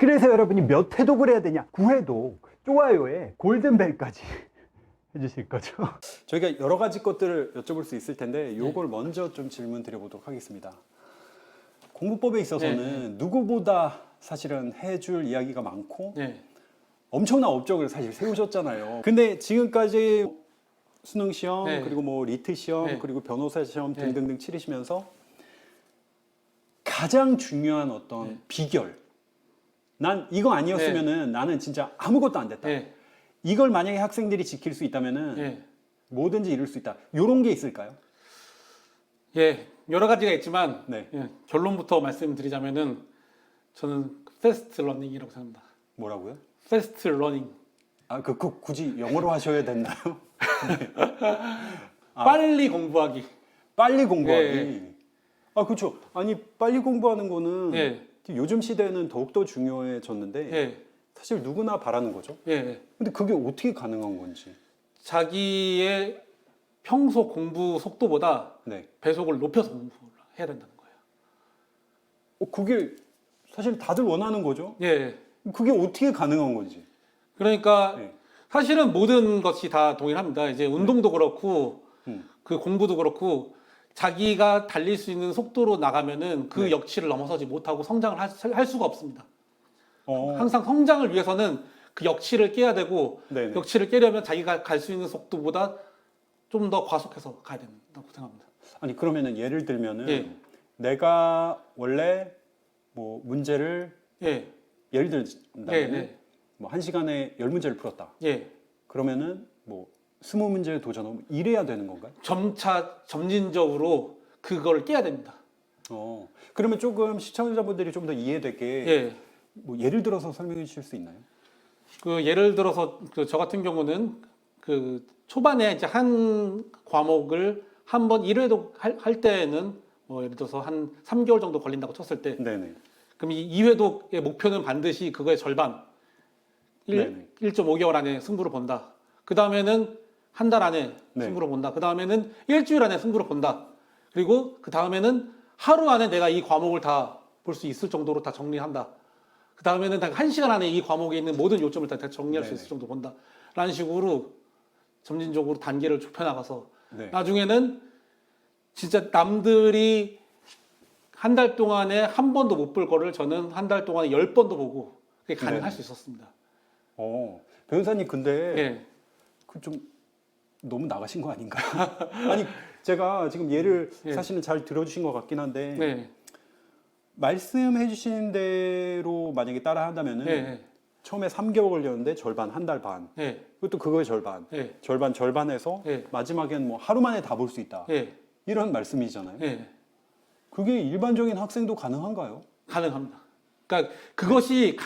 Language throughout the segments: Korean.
그래서 여러분이 몇 회독을 해야 되냐? 9회독, 좋아요에 골든벨까지 해주실 거죠? 저희가 여러 가지 것들을 여쭤볼 수 있을 텐데 요걸 먼저 좀 질문 드려보도록 하겠습니다. 공부법에 있어서는 누구보다 사실은 해줄 이야기가 많고 엄청난 업적을 사실 세우셨잖아요. 근데 지금까지 수능 시험, 그리고 뭐 리트 시험, 그리고 변호사 시험 등등등 치르시면서 가장 중요한 어떤 비결, 난 이거 아니었으면은 나는 진짜 아무것도 안 됐다. 이걸 만약에 학생들이 지킬 수 있다면은 뭐든지 이룰 수 있다. 요런 게 있을까요? 여러 가지가 있지만 네. 결론부터 말씀드리자면은 저는 패스트 러닝이라고 생각합니다. 뭐라고요? 패스트 러닝. 아, 꼭 굳이 영어로 하셔야 됐나요? 빨리 공부하기. 빨리 공부하기. 아, 그렇죠. 아니, 빨리 공부하는 거는 요즘 시대에는 더욱더 중요해졌는데 사실 누구나 바라는 거죠. 근데 그게 어떻게 가능한 건지. 자기의 평소 공부 속도보다 배속을 높여서 공부를 해야 된다는 거예요. 그게 사실 다들 원하는 거죠. 그게 어떻게 가능한 건지. 그러니까 사실은 모든 것이 다 동일합니다. 이제 운동도 그렇고 그 공부도 그렇고 자기가 달릴 수 있는 속도로 나가면은 그 역치를 넘어서지 못하고 성장을 할 수가 없습니다. 항상 성장을 위해서는 그 역치를 깨야 되고 역치를 깨려면 자기가 갈 수 있는 속도보다 좀 더 과속해서 가야 된다고 생각합니다. 아니 그러면은 예를 들면은 내가 원래 뭐 문제를 예를 들자면 뭐 1시간에 10문제를 풀었다. 그러면은 뭐 20문제에 도전하면 이래야 되는 건가요? 점진적으로 그걸 깨야 됩니다. 그러면 조금 시청자분들이 좀 더 이해되게 뭐 예를 들어서 설명해 주실 수 있나요? 그 예를 들어서 저 같은 경우는 그 초반에 이제 한 과목을 한번 1회독 할 때에는 뭐 예를 들어서 한 3개월 정도 걸린다고 쳤을 때 그럼 이 2회독의 목표는 반드시 그거의 절반 1.5개월 안에 승부를 본다. 그 다음에는 한 달 안에 승부를 본다. 그 다음에는 일주일 안에 승부를 본다. 그리고 그 다음에는 하루 안에 내가 이 과목을 다 볼 수 있을 정도로 다 정리한다. 그 다음에는 단 1시간 안에 이 과목에 있는 모든 요점을 다 정리할 수 있을 정도 본다. 라는 식으로 점진적으로 단계를 좁혀나가서 나중에는 진짜 남들이 한 달 동안에 한 번도 못 볼 거를 저는 한 달 동안에 10번도 보고 그게 가능할 수 있었습니다. 변호사님 근데 그 좀 너무 나가신 거 아닌가요? 아니 제가 지금 예를 사실은 잘 들어주신 것 같긴 한데 말씀해 주신 대로 만약에 따라 한다면은 처음에 3개월 걸렸는데 절반 한 달 반 그것도 그거의 절반 절반에서 마지막엔 뭐 하루 만에 다 볼 수 있다 이런 말씀이잖아요. 그게 일반적인 학생도 가능한가요? 가능합니다. 그러니까 그것이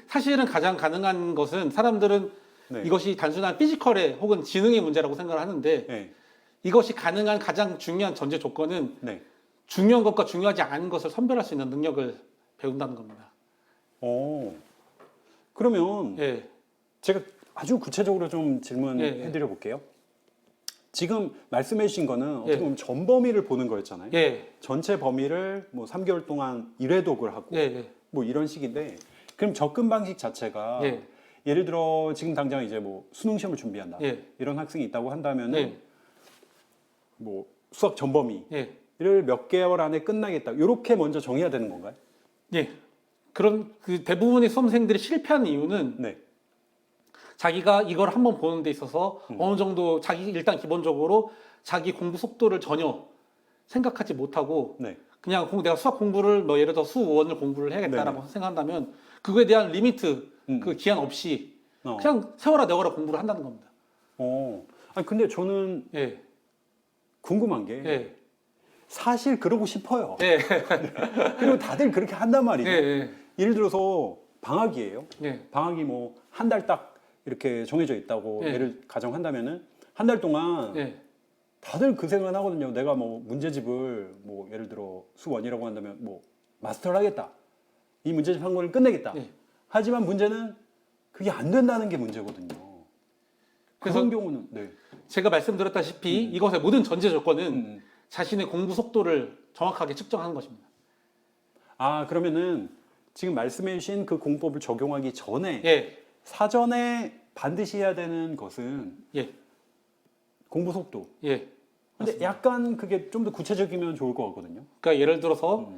사실은 가장 가능한 것은 사람들은 이것이 단순한 피지컬의 혹은 지능의 문제라고 생각을 하는데 이것이 가능한 가장 중요한 전제 조건은 중요한 것과 중요하지 않은 것을 선별할 수 있는 능력을 배운다는 겁니다. 그러면 제가 아주 구체적으로 좀 질문해 드려 볼게요. 지금 말씀해 주신 거는 어떻게 보면 전 범위를 보는 거였잖아요. 전체 범위를 뭐 3개월 동안 1회독을 하고 뭐 이런 식인데 그럼 접근 방식 자체가 예를 들어 지금 당장 이제 뭐 수능 시험을 준비한다 이런 학생이 있다고 한다면은 뭐 수학 전 범위를 몇 개월 안에 끝나겠다 이렇게 먼저 정해야 되는 건가요? 그런 그 대부분의 수험생들이 실패하는 이유는 자기가 이걸 한번 보는 데 있어서 어느 정도 일단 기본적으로 자기 공부 속도를 전혀 생각하지 못하고 그냥 내가 수학 공부를 뭐 예를 들어 수5원을 공부를 해야겠다라고 생각한다면 그거에 대한 리미트 그 기한 없이 그냥 세워라 내워라 공부를 한다는 겁니다. 아니 근데 저는 궁금한 게 사실 그러고 싶어요. 그리고 다들 그렇게 한단 말이죠. 예를 들어서 방학이에요. 방학이 뭐 한 달 딱 이렇게 정해져 있다고 예를 가정한다면은 한 달 동안 다들 그 생각을 하거든요. 내가 뭐 문제집을 뭐 예를 들어 수1이라고 한다면 뭐 마스터를 하겠다. 이 문제집 한 권을 끝내겠다. 하지만 문제는 그게 안 된다는 게 문제거든요. 그런 경우는 제가 말씀드렸다시피 이것의 모든 전제 조건은 자신의 공부 속도를 정확하게 측정하는 것입니다. 그러면은 지금 말씀해 주신 그 공법을 적용하기 전에 예. 사전에 반드시 해야 되는 것은 예. 공부 속도. 예. 근데 약간 그게 좀 더 구체적이면 좋을 것 같거든요. 그러니까 예를 들어서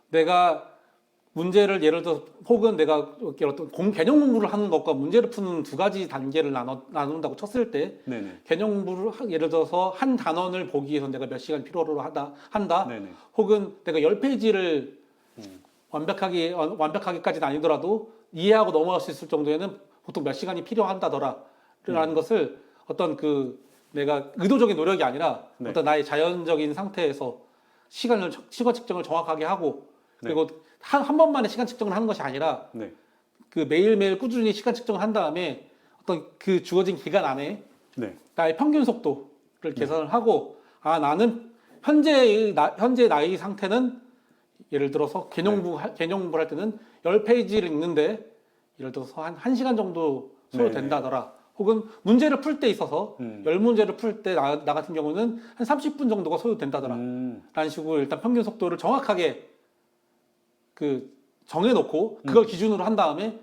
내가 문제를 예를 들어 혹은 내가 이렇게 어떤 개념 공부를 하는 것과 문제를 푸는 두 가지 단계를 나눈다고 쳤을 때 네네. 개념 공부를 예를 들어서 한 단원을 보기 위해서 내가 몇 시간 필요로 한다. 네네. 혹은 내가 10페이지를 완벽하게까지는 아니더라도 이해하고 넘어갈 수 있을 정도에는 보통 몇 시간이 필요한다더라라는 것을 어떤 그 내가 의도적인 노력이 아니라 네. 어떤 나의 자연적인 상태에서 시간 측정을 정확하게 하고 그리고 한 번만에 시간 측정을 하는 것이 아니라 네. 그 매일매일 꾸준히 시간 측정을 한 다음에 어떤 그 주어진 기간 안에 네. 나의 평균 속도를 계산을 하고 아 나는 현재 나의 상태는 예를 들어서 개념 공부를 할 때는 10페이지를 읽는데 예를 들어서 한 1시간 정도 소요된다더라. 혹은 문제를 풀 때 있어서 10문제를 풀 때 나 같은 경우는 한 30분 정도가 소요된다더라. 라는 식으로 일단 평균 속도를 정확하게 그 정해놓고 그걸 기준으로 한 다음에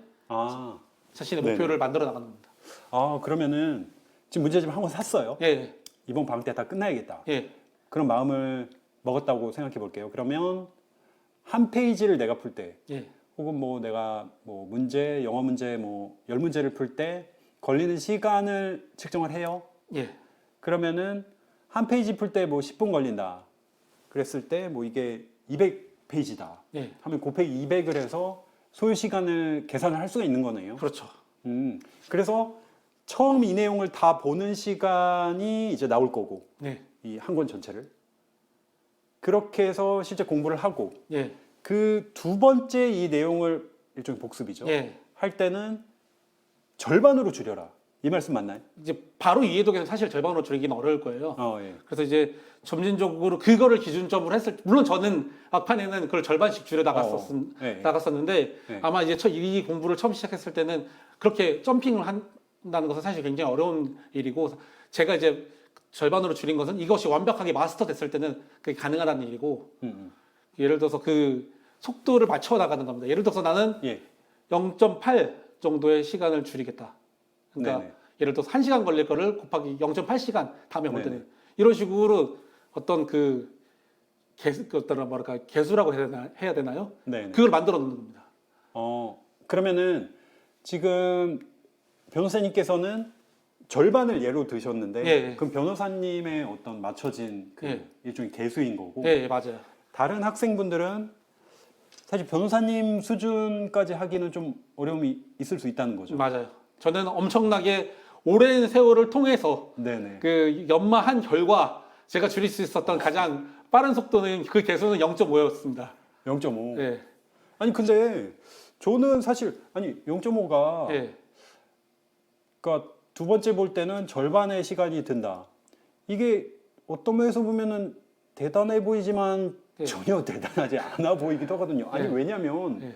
자신의 목표를 만들어 나가는 겁니다. 아, 그러면은 지금 문제집 한 권 샀어요. 예. 이번 방학 때 다 끝나야겠다. 예. 그런 마음을 먹었다고 생각해 볼게요. 그러면 한 페이지를 내가 풀 때, 예. 혹은 뭐 내가 뭐 문제, 영어 문제 뭐 10문제를 풀 때 걸리는 시간을 측정을 해요. 예. 그러면은 한 페이지 풀 때 뭐 10분 걸린다. 그랬을 때 뭐 이게 200페이지다. 예. 하면 곱하기 200을 해서 소요 시간을 계산을 할 수가 있는 거네요. 그렇죠. 그래서 처음 이 내용을 다 보는 시간이 이제 나올 거고, 네. 이 한 권 전체를. 그렇게 해서 실제 공부를 하고, 예. 그 두 번째 이 내용을 일종의 복습이죠. 예. 할 때는 절반으로 줄여라. 이 말씀 맞나요? 이제 바로 이해도에서 사실 절반으로 줄이기는 어려울 거예요. 예. 그래서 이제 점진적으로 그거를 기준점으로 했을 때, 물론 저는 막판에는 그걸 절반씩 줄여 나갔었는데 네. 아마 이제 이 공부를 처음 시작했을 때는 그렇게 점핑을 한다는 것은 사실 굉장히 어려운 일이고 제가 이제 절반으로 줄인 것은 이것이 완벽하게 마스터 됐을 때는 그게 가능하다는 일이고 예를 들어서 그 속도를 맞춰 나가는 겁니다. 예를 들어서 나는 예. 0.8 정도의 시간을 줄이겠다. 그러니까 네네. 예를 들어서 1시간 걸릴 거를 곱하기 0.8시간 다음에 볼 네네. 때는 이런 식으로 어떤 개수라고 해야 되나요? 네네. 그걸 만들어 놓는 겁니다. 그러면은 지금 변호사님께서는 절반을 예로 드셨는데, 예. 그럼 변호사님의 어떤 맞춰진 그 예. 일종의 개수인 거고, 예, 맞아요. 다른 학생분들은 사실 변호사님 수준까지 하기는 좀 어려움이 있을 수 있다는 거죠. 맞아요. 저는 엄청나게 오랜 세월을 통해서 네네. 그 연마한 결과 제가 줄일 수 있었던 가장 빠른 속도는 그 개수는 0.5였습니다. 0.5. 예. 아니 근데 저는 사실 0.5가 예. 그러니까 두 번째 볼 때는 절반의 시간이 든다. 이게 어떤 면에서 보면은 대단해 보이지만 예. 전혀 대단하지 않아 보이기도 하거든요. 아니 예. 왜냐면 예.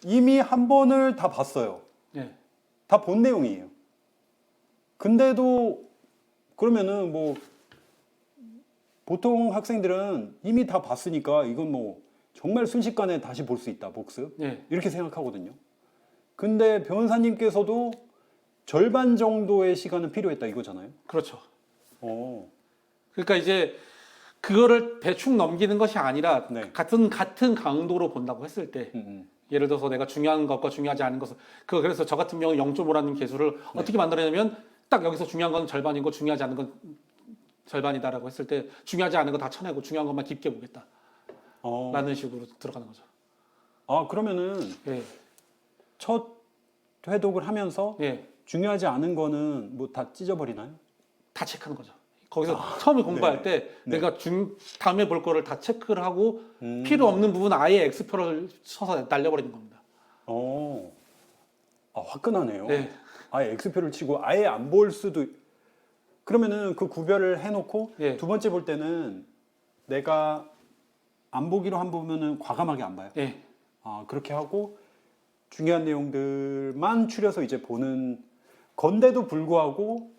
이미 한 번을 다 봤어요. 예. 다 본 내용이에요. 근데도 그러면은 뭐 보통 학생들은 이미 다 봤으니까 이건 뭐 정말 순식간에 다시 볼 수 있다, 복습. 예. 이렇게 생각하거든요. 근데 변호사님께서도 절반 정도의 시간은 필요했다 이거잖아요. 그렇죠. 어. 그러니까 이제 그거를 대충 넘기는 것이 아니라 네. 같은 강도로 본다고 했을 때 예를 들어서 내가 중요한 것과 중요하지 않은 것을 그래서 저 같은 경우 0.5라는 개수를 어떻게 만들어내냐면 딱 여기서 중요한 건 절반이고 중요하지 않은 건 절반이다라고 했을 때 중요하지 않은 거 다 쳐내고 중요한 것만 깊게 보겠다 라는 식으로 들어가는 거죠. 그러면은 예. 첫 회독을 하면서 예. 중요하지 않은 거는 뭐 다 찢어버리나요? 다 체크하는 거죠. 거기서 처음에 공부할 때 내가 다음에 볼 거를 다 체크를 하고 필요 없는 부분은 아예 X표를 쳐서 날려버리는 겁니다. 화끈하네요. 네. 아예 X표를 치고 아예 안 볼 수도. 그러면은 그 구별을 해놓고 예. 두 번째 볼 때는 내가 안 보기로 한 부분은 과감하게 안 봐요. 예. 그렇게 하고 중요한 내용들만 추려서 이제 보는 건데도 불구하고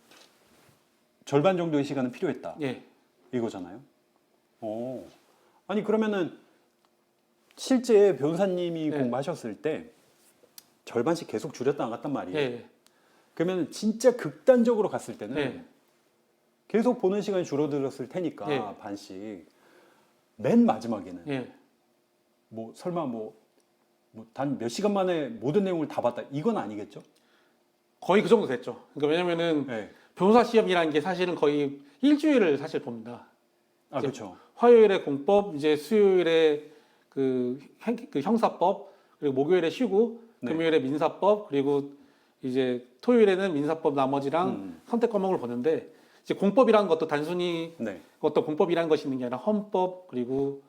절반 정도의 시간은 필요했다. 예. 이거잖아요. 아니 그러면은 실제 변호사님이 네. 공부하셨을 때 절반씩 계속 줄였다 나갔단 말이에요. 예. 그러면 진짜 극단적으로 갔을 때는 예. 계속 보는 시간이 줄어들었을 테니까 예. 반씩 맨 마지막에는 예. 뭐 설마 단 몇 시간 만에 모든 내용을 다 봤다 이건 아니겠죠? 거의 그 정도 됐죠. 그러니까 왜냐면은 네. 변호사 시험이라는 게 사실은 거의 일주일을 사실 봅니다. 아 그렇죠. 화요일에 공법, 이제 수요일에 그 형사법, 그리고 목요일에 쉬고 네. 금요일에 민사법, 그리고 이제 토요일에는 민사법 나머지랑 선택 과목을 보는데 이제 공법이라는 것도 단순히 네. 어떤 공법이라는 것이 있는 게 아니라 헌법, 그리고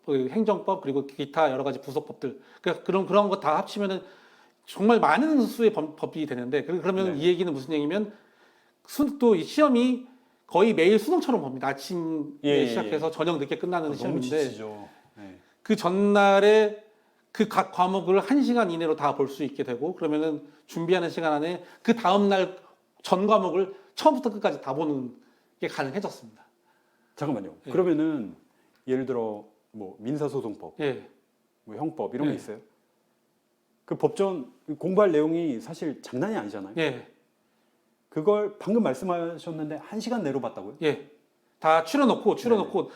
행정법, 그리고 기타 여러 가지 부속법들, 그러니까 그런 거 다 합치면은 정말 많은 수의 법이 되는데 그러면 네. 이 얘기는 무슨 얘기면 또 이 시험이 거의 매일 수능처럼 봅니다. 아침에 예, 시작해서 저녁 늦게 끝나는 너무 시험인데 지치죠. 네. 그 전날에 그 각 과목을 1시간 이내로 다 볼 수 있게 되고 그러면은 준비하는 시간 안에 그 다음 날 전 과목을 처음부터 끝까지 다 보는 게 가능해졌습니다. 잠깐만요. 예. 그러면은 예를 들어 뭐 민사소송법, 예. 뭐 형법 이런 거 예. 있어요? 그 법전 공부할 내용이 사실 장난이 아니잖아요. 예. 그걸 방금 말씀하셨는데 1시간 내로 봤다고요? 예. 다 추려놓고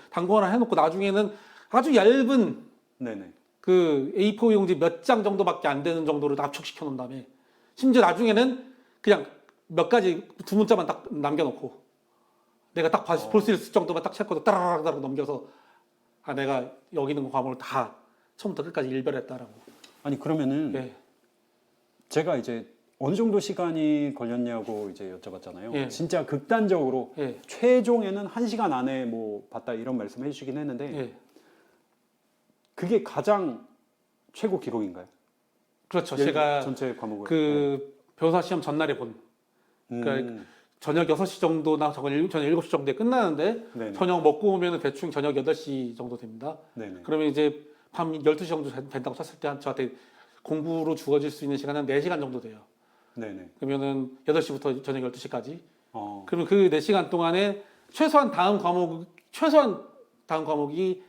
단고 하나 해놓고 나중에는 아주 얇은 네네. 그 A4 용지 몇 장 정도밖에 안 되는 정도로 압축시켜 놓은 다음에 심지어 나중에는 그냥 몇 가지 두 문자만 딱 남겨놓고 내가 딱 볼 수 있을 정도만 딱 찾고 따라락 넘겨서 아 내가 여기 있는 과목을 다 처음부터 끝까지 일별했다라고. 아니 그러면은 예. 제가 이제 어느 정도 시간이 걸렸냐고 이제 여쭤봤잖아요. 예. 진짜 극단적으로 예. 최종에는 1시간 안에 뭐 봤다 이런 말씀 해주시긴 했는데 예. 그게 가장 최고 기록인가요? 그렇죠. 예, 제가 전체 과목을 그 변호사 시험 전날에 본 그러니까 저녁 6시 정도나 저녁 7시 정도에 끝나는데 네네. 저녁 먹고 오면 대충 저녁 8시 정도 됩니다. 네네. 그러면 이제 밤 12시 정도 된다고 쳤을 때 저한테 공부로 주어질 수 있는 시간은 4시간 정도 돼요. 네네. 그러면은 8시부터 저녁 12시까지. 어. 그러면 그 4시간 동안에 최소한 다음 과목이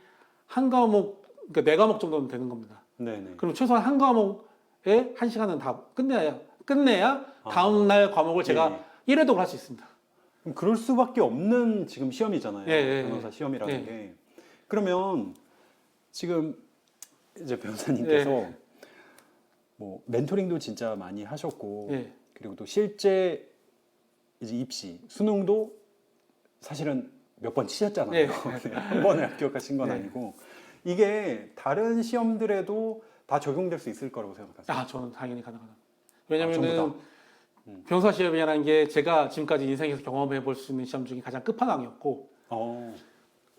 한 과목, 그러니까 4과목 정도는 되는 겁니다. 네네. 그럼 최소한 한 과목에 1시간은 다 끝내야 다음 날 과목을 제가 예. 1회독을 할 수 있습니다. 그럼 그럴 수밖에 없는 지금 시험이잖아요. 예, 변호사 시험이라는 예. 게. 그러면 지금 이제 변호사님께서 예. 뭐 멘토링도 진짜 많이 하셨고 예. 그리고 또 실제 이제 입시 수능도 사실은 몇 번 치셨잖아요. 예. 한 번에 합격하신 건 예. 아니고 이게 다른 시험들에도 다 적용될 수 있을 거라고 생각하세요. 아, 저는 당연히 가능하다. 전부 왜냐면은 다? 변호사 시험이라는 게 제가 지금까지 인생에서 경험해 볼 수 있는 시험 중에 가장 끝판왕이었고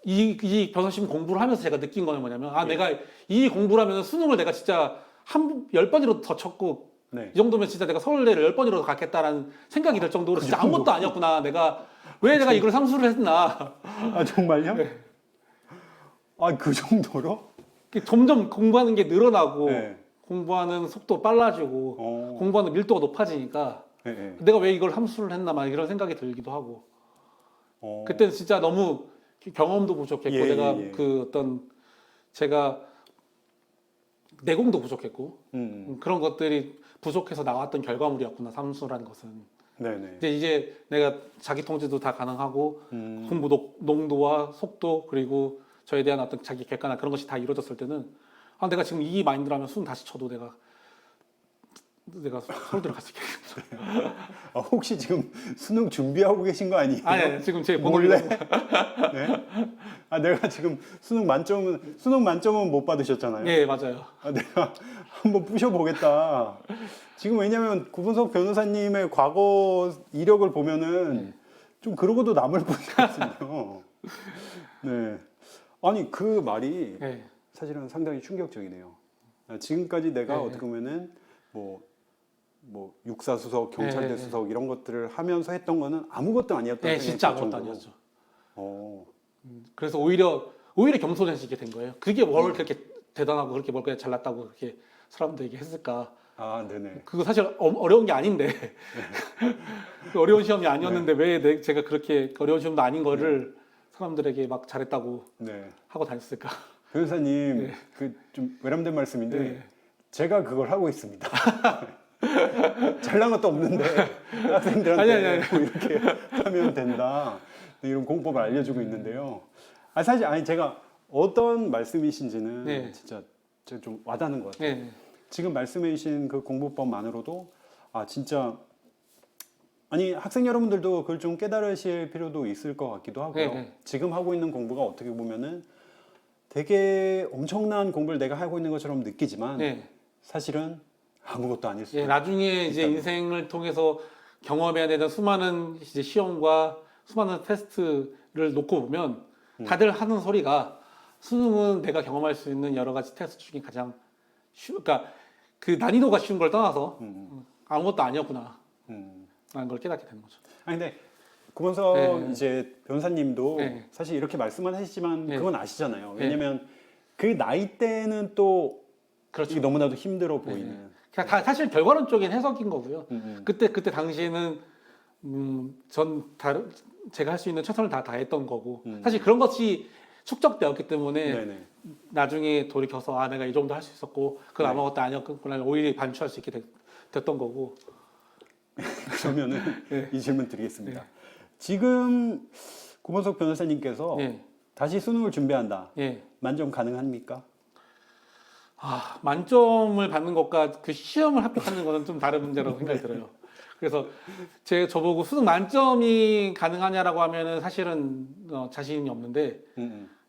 이 변호사 시험 공부를 하면서 제가 느낀 거는 뭐냐면 아, 예. 내가 이 공부를 하면 수능을 내가 진짜 10번이라도 더 쳤고 네. 이 정도면 진짜 내가 서울대를 10번이라도 갔겠다라는 생각이 들 정도로 진짜 정도? 아무것도 아니었구나. 내가 이걸 삼수를 했나. 아 정말요? 네. 아 그 정도로? 점점 공부하는 게 늘어나고 네. 공부하는 속도 빨라지고 공부하는 밀도가 높아지니까 네, 네. 내가 왜 이걸 함수를 했나 막 이런 생각이 들기도 하고 어. 그때는 진짜 너무 경험도 부족했고 예, 내가 예. 그 어떤 제가 내공도 부족했고 그런 것들이 부족해서 나왔던 결과물이었구나 삼수라는 것은. 네네. 이제 내가 자기 통제도 다 가능하고 공부 농도와 속도 그리고 저에 대한 어떤 자기 객관화 그런 것이 다 이루어졌을 때는 아 내가 지금 이 마인드라면 수능 다시 쳐도 내가 서울대를 갔을 게. 아, 혹시 지금 수능 준비하고 계신 거 아니에요? 아니 지금 제 몰래? 번호를 네? 아 내가 지금 수능 만점은 못 받으셨잖아요. 네 맞아요. 아, 내가 한번 부셔보겠다. 지금 왜냐면 구분석 변호사님의 과거 이력을 보면은 좀 그러고도 남을 뿐이거든요. 네. 아니 그 말이 네. 사실은 상당히 충격적이네요. 지금까지 내가 네. 어떻게 보면은 뭐 육사 수석, 경찰대 수석 이런 것들을 하면서 했던 거는 아무것도 아니었던 네, 생각이 진짜 들 아무것도 정도로. 아니었죠. 그래서 오히려 겸손해지게 된 거예요. 그게 뭘 그렇게 대단하고 그렇게 뭘 그렇게 잘났다고 그렇게 사람들에게 했을까? 아, 네네. 그거 사실 어려운 게 아닌데 그 어려운 시험이 아니었는데 왜 제가 그렇게 어려운 시험도 아닌 거를 사람들에게 막 잘했다고 네. 하고 다녔을까? 변호사님 네. 그 좀 외람된 말씀인데 네. 제가 그걸 하고 있습니다. 잘난 것도 없는데 학생들한테 아니. 뭐 이렇게 하면 된다 이런 공법을 알려주고 있는데요. 사실 제가 어떤 말씀이신지는 네. 진짜 제가 좀 와닿는 것 같아요. 네. 지금 말씀해주신 그 공부법만으로도 진짜 학생 여러분들도 그걸 좀 깨달으실 필요도 있을 것 같기도 하고요. 네. 지금 하고 있는 공부가 어떻게 보면은 되게 엄청난 공부를 내가 하고 있는 것처럼 느끼지만 네. 사실은 아무것도 아닐 수 있다. 나중에 이제 인생을 통해서 경험해야 되는 수많은 이제 시험과 수많은 테스트를 놓고 보면 다들 하는 소리가 수능은 내가 경험할 수 있는 여러 가지 테스트 중에 가장 그러니까 그 난이도가 쉬운 걸 떠나서 아무것도 아니었구나 라는 걸 깨닫게 되는 거죠. 근데 구본석 네. 이제 변호사님도 네. 사실 이렇게 말씀은 하시지만 네. 그건 아시잖아요. 네. 왜냐면 그 나이 때는 또 그렇죠. 이게 너무나도 힘들어 보이는. 그냥 다 사실 결과론적인 해석인 거고요. 음. 그때 당시에는 제가 할 수 있는 최선을 다했던 거고 사실 그런 것이 축적되었기 때문에 네네. 나중에 돌이켜서 내가 이 정도 할 수 있었고 그건 네. 아무것도 아니었구나 오히려 반추할 수 있게 됐던 거고. 그러면은 네. 이 질문 드리겠습니다. 지금 구본석 변호사님께서 네. 다시 수능을 준비한다. 예. 만점 가능합니까? 만점을 받는 것과 그 시험을 합격하는 것은 좀 다른 문제라고 생각이 들어요. 그래서 저보고 수능 만점이 가능하냐라고 하면은 사실은 자신이 없는데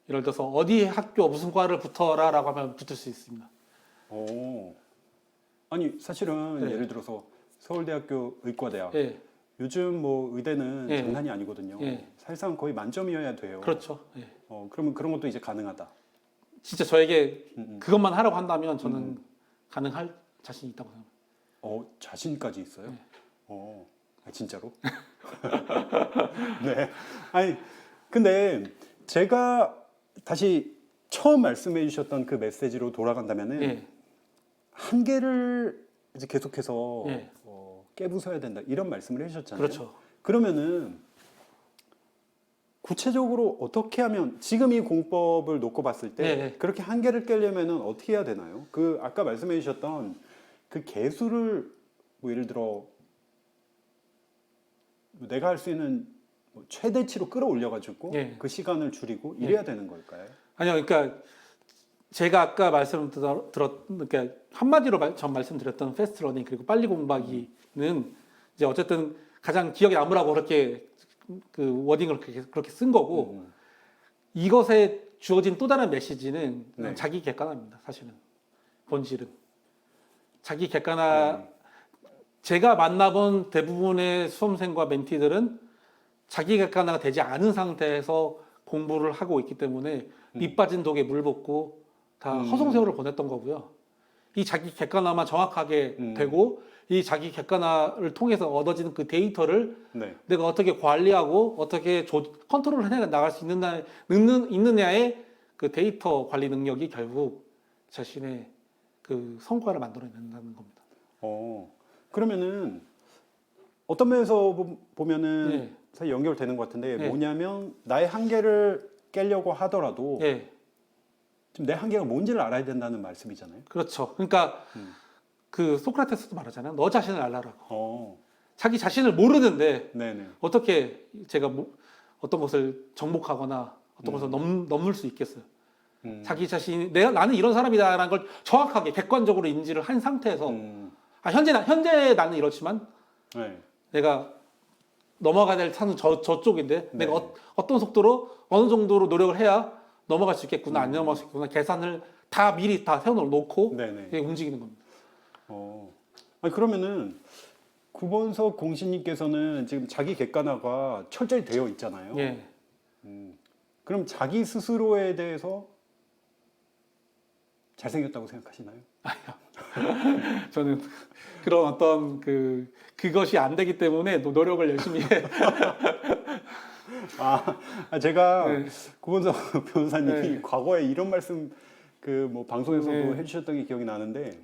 예를 들어서 어디 학교 무슨 과를 붙어라라고 하면 붙을 수 있습니다. 사실은 네. 예를 들어서 서울대학교 의과대학 예. 요즘 뭐 의대는 예. 장난이 아니거든요. 예. 사실상 거의 만점이어야 돼요. 그렇죠. 예. 그러면 그런 것도 이제 가능하다. 진짜 저에게 그것만 하라고 한다면 저는 가능할 자신이 있다고 생각합니다. 자신까지 있어요? 네. 진짜로? 네. 근데 제가 다시 처음 말씀해 주셨던 그 메시지로 돌아간다면은 예. 한계를 이제 계속해서 예. 깨부숴야 된다 이런 말씀을 해주셨잖아요. 그렇죠. 그러면은 구체적으로 어떻게 하면 지금 이 공법을 놓고 봤을 때 네. 그렇게 한계를 깨려면은 어떻게 해야 되나요? 그 아까 말씀해 주셨던 그 개수를 뭐 예를 들어 내가 할 수 있는 뭐 최대치로 끌어올려 가지고 네. 그 시간을 줄이고 이래야 되는 걸까요? 아니요, 그러니까 제가 아까 그러니까 한마디로 전 말씀드렸던 패스트 러닝 그리고 빨리 공부하기는 이제 어쨌든 가장 기억에 남으라고 그렇게 그 워딩을 그렇게 쓴 거고 이것에 주어진 또 다른 메시지는 네. 자기 객관화입니다. 사실은 본질은 자기 객관화. 제가 만나본 대부분의 수험생과 멘티들은 자기 객관화가 되지 않은 상태에서 공부를 하고 있기 때문에 밑 빠진 독에 물 붓고 다 허송세월을 보냈던 거고요. 이 자기 객관화만 정확하게 되고 이 자기 객관화를 통해서 얻어지는 그 데이터를 네. 내가 어떻게 관리하고 어떻게 컨트롤을 해 나갈 수 있느냐의 그 데이터 관리 능력이 결국 자신의 그 성과를 만들어낸다는 겁니다. 그러면은 어떤 면에서 보면은 네. 사실 연결되는 것 같은데 네. 뭐냐면 나의 한계를 깨려고 하더라도 예, 지금 내 한계가 뭔지를 알아야 된다는 말씀이잖아요. 그렇죠. 그러니까 그 소크라테스도 말하잖아요. 너 자신을 알라라고. 자기 자신을 모르는데 네네. 어떻게 제가 어떤 것을 정복하거나 어떤 것을 넘을 수 있겠어요. 자기 자신이 나는 이런 사람이다라는 걸 정확하게 객관적으로 인지를 한 상태에서 현재 나는 이렇지만 네. 내가 넘어가야 될 산은 저쪽인데 네. 내가 어떤 속도로 어느 정도로 노력을 해야 넘어갈 수 있겠구나 안 넘어갈 수 있겠구나 계산을 다 미리 다 세워놓고 네네. 움직이는 겁니다. 그러면은 구본석 공신님께서는 지금 자기 객관화가 철저히 되어 있잖아요. 예. 그럼 자기 스스로에 대해서 잘생겼다고 생각하시나요? 저는 그런 어떤 그것이 안 되기 때문에 노력을 열심히 해. 제가 네. 구본석 변호사님이 네. 과거에 이런 말씀 그 뭐 방송에서도 네. 해주셨던 게 기억이 나는데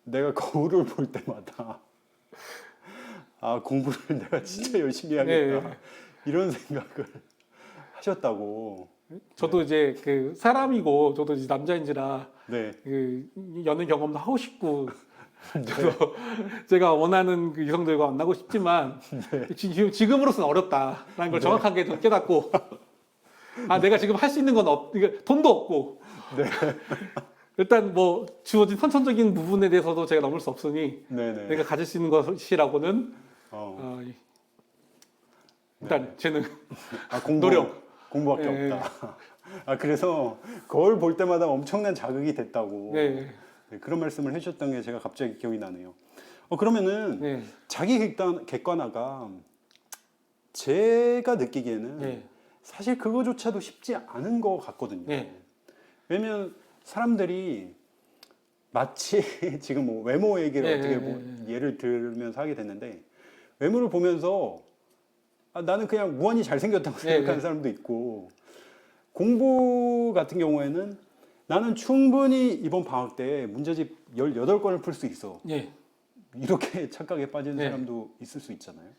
내가 거울을 볼 때마다 공부를 내가 진짜 열심히 해야겠다 네. 이런 생각을 하셨다고. 저도 이제 그 사람이고 저도 이제 남자인지라 네. 그 연애 경험도 하고 싶고 저도 제가 원하는 그 이성들과 만나고 싶지만 지금으로서는 어렵다라는 걸 정확하게 좀 깨닫고 아 내가 지금 할 수 있는 건 돈도 없고 일단 뭐 주어진 선천적인 부분에 대해서도 제가 넘을 수 없으니 네네. 내가 가질 수 있는 것이라고는 일단 네. 재능, 공부, 노력. 공부밖에 네. 없다. 그래서 거울 볼 때마다 엄청난 자극이 됐다고 네. 네, 그런 말씀을 해주셨던 게 제가 갑자기 기억이 나네요. 그러면은 네. 자기 객관화가 제가 느끼기에는 네. 사실 그거조차도 쉽지 않은 것 같거든요. 네. 왜냐면 사람들이 마치 지금 뭐 외모 얘기를 네, 어떻게 네, 뭐 네. 예를 들면서 하게 됐는데 외모를 보면서 나는 그냥 무한히 잘생겼다고 생각하는 네. 사람도 있고 공부 같은 경우에는 나는 충분히 이번 방학 때 문제집 18권을 풀 수 있어. 네. 이렇게 착각에 빠지는 네. 사람도 있을 수 있잖아요.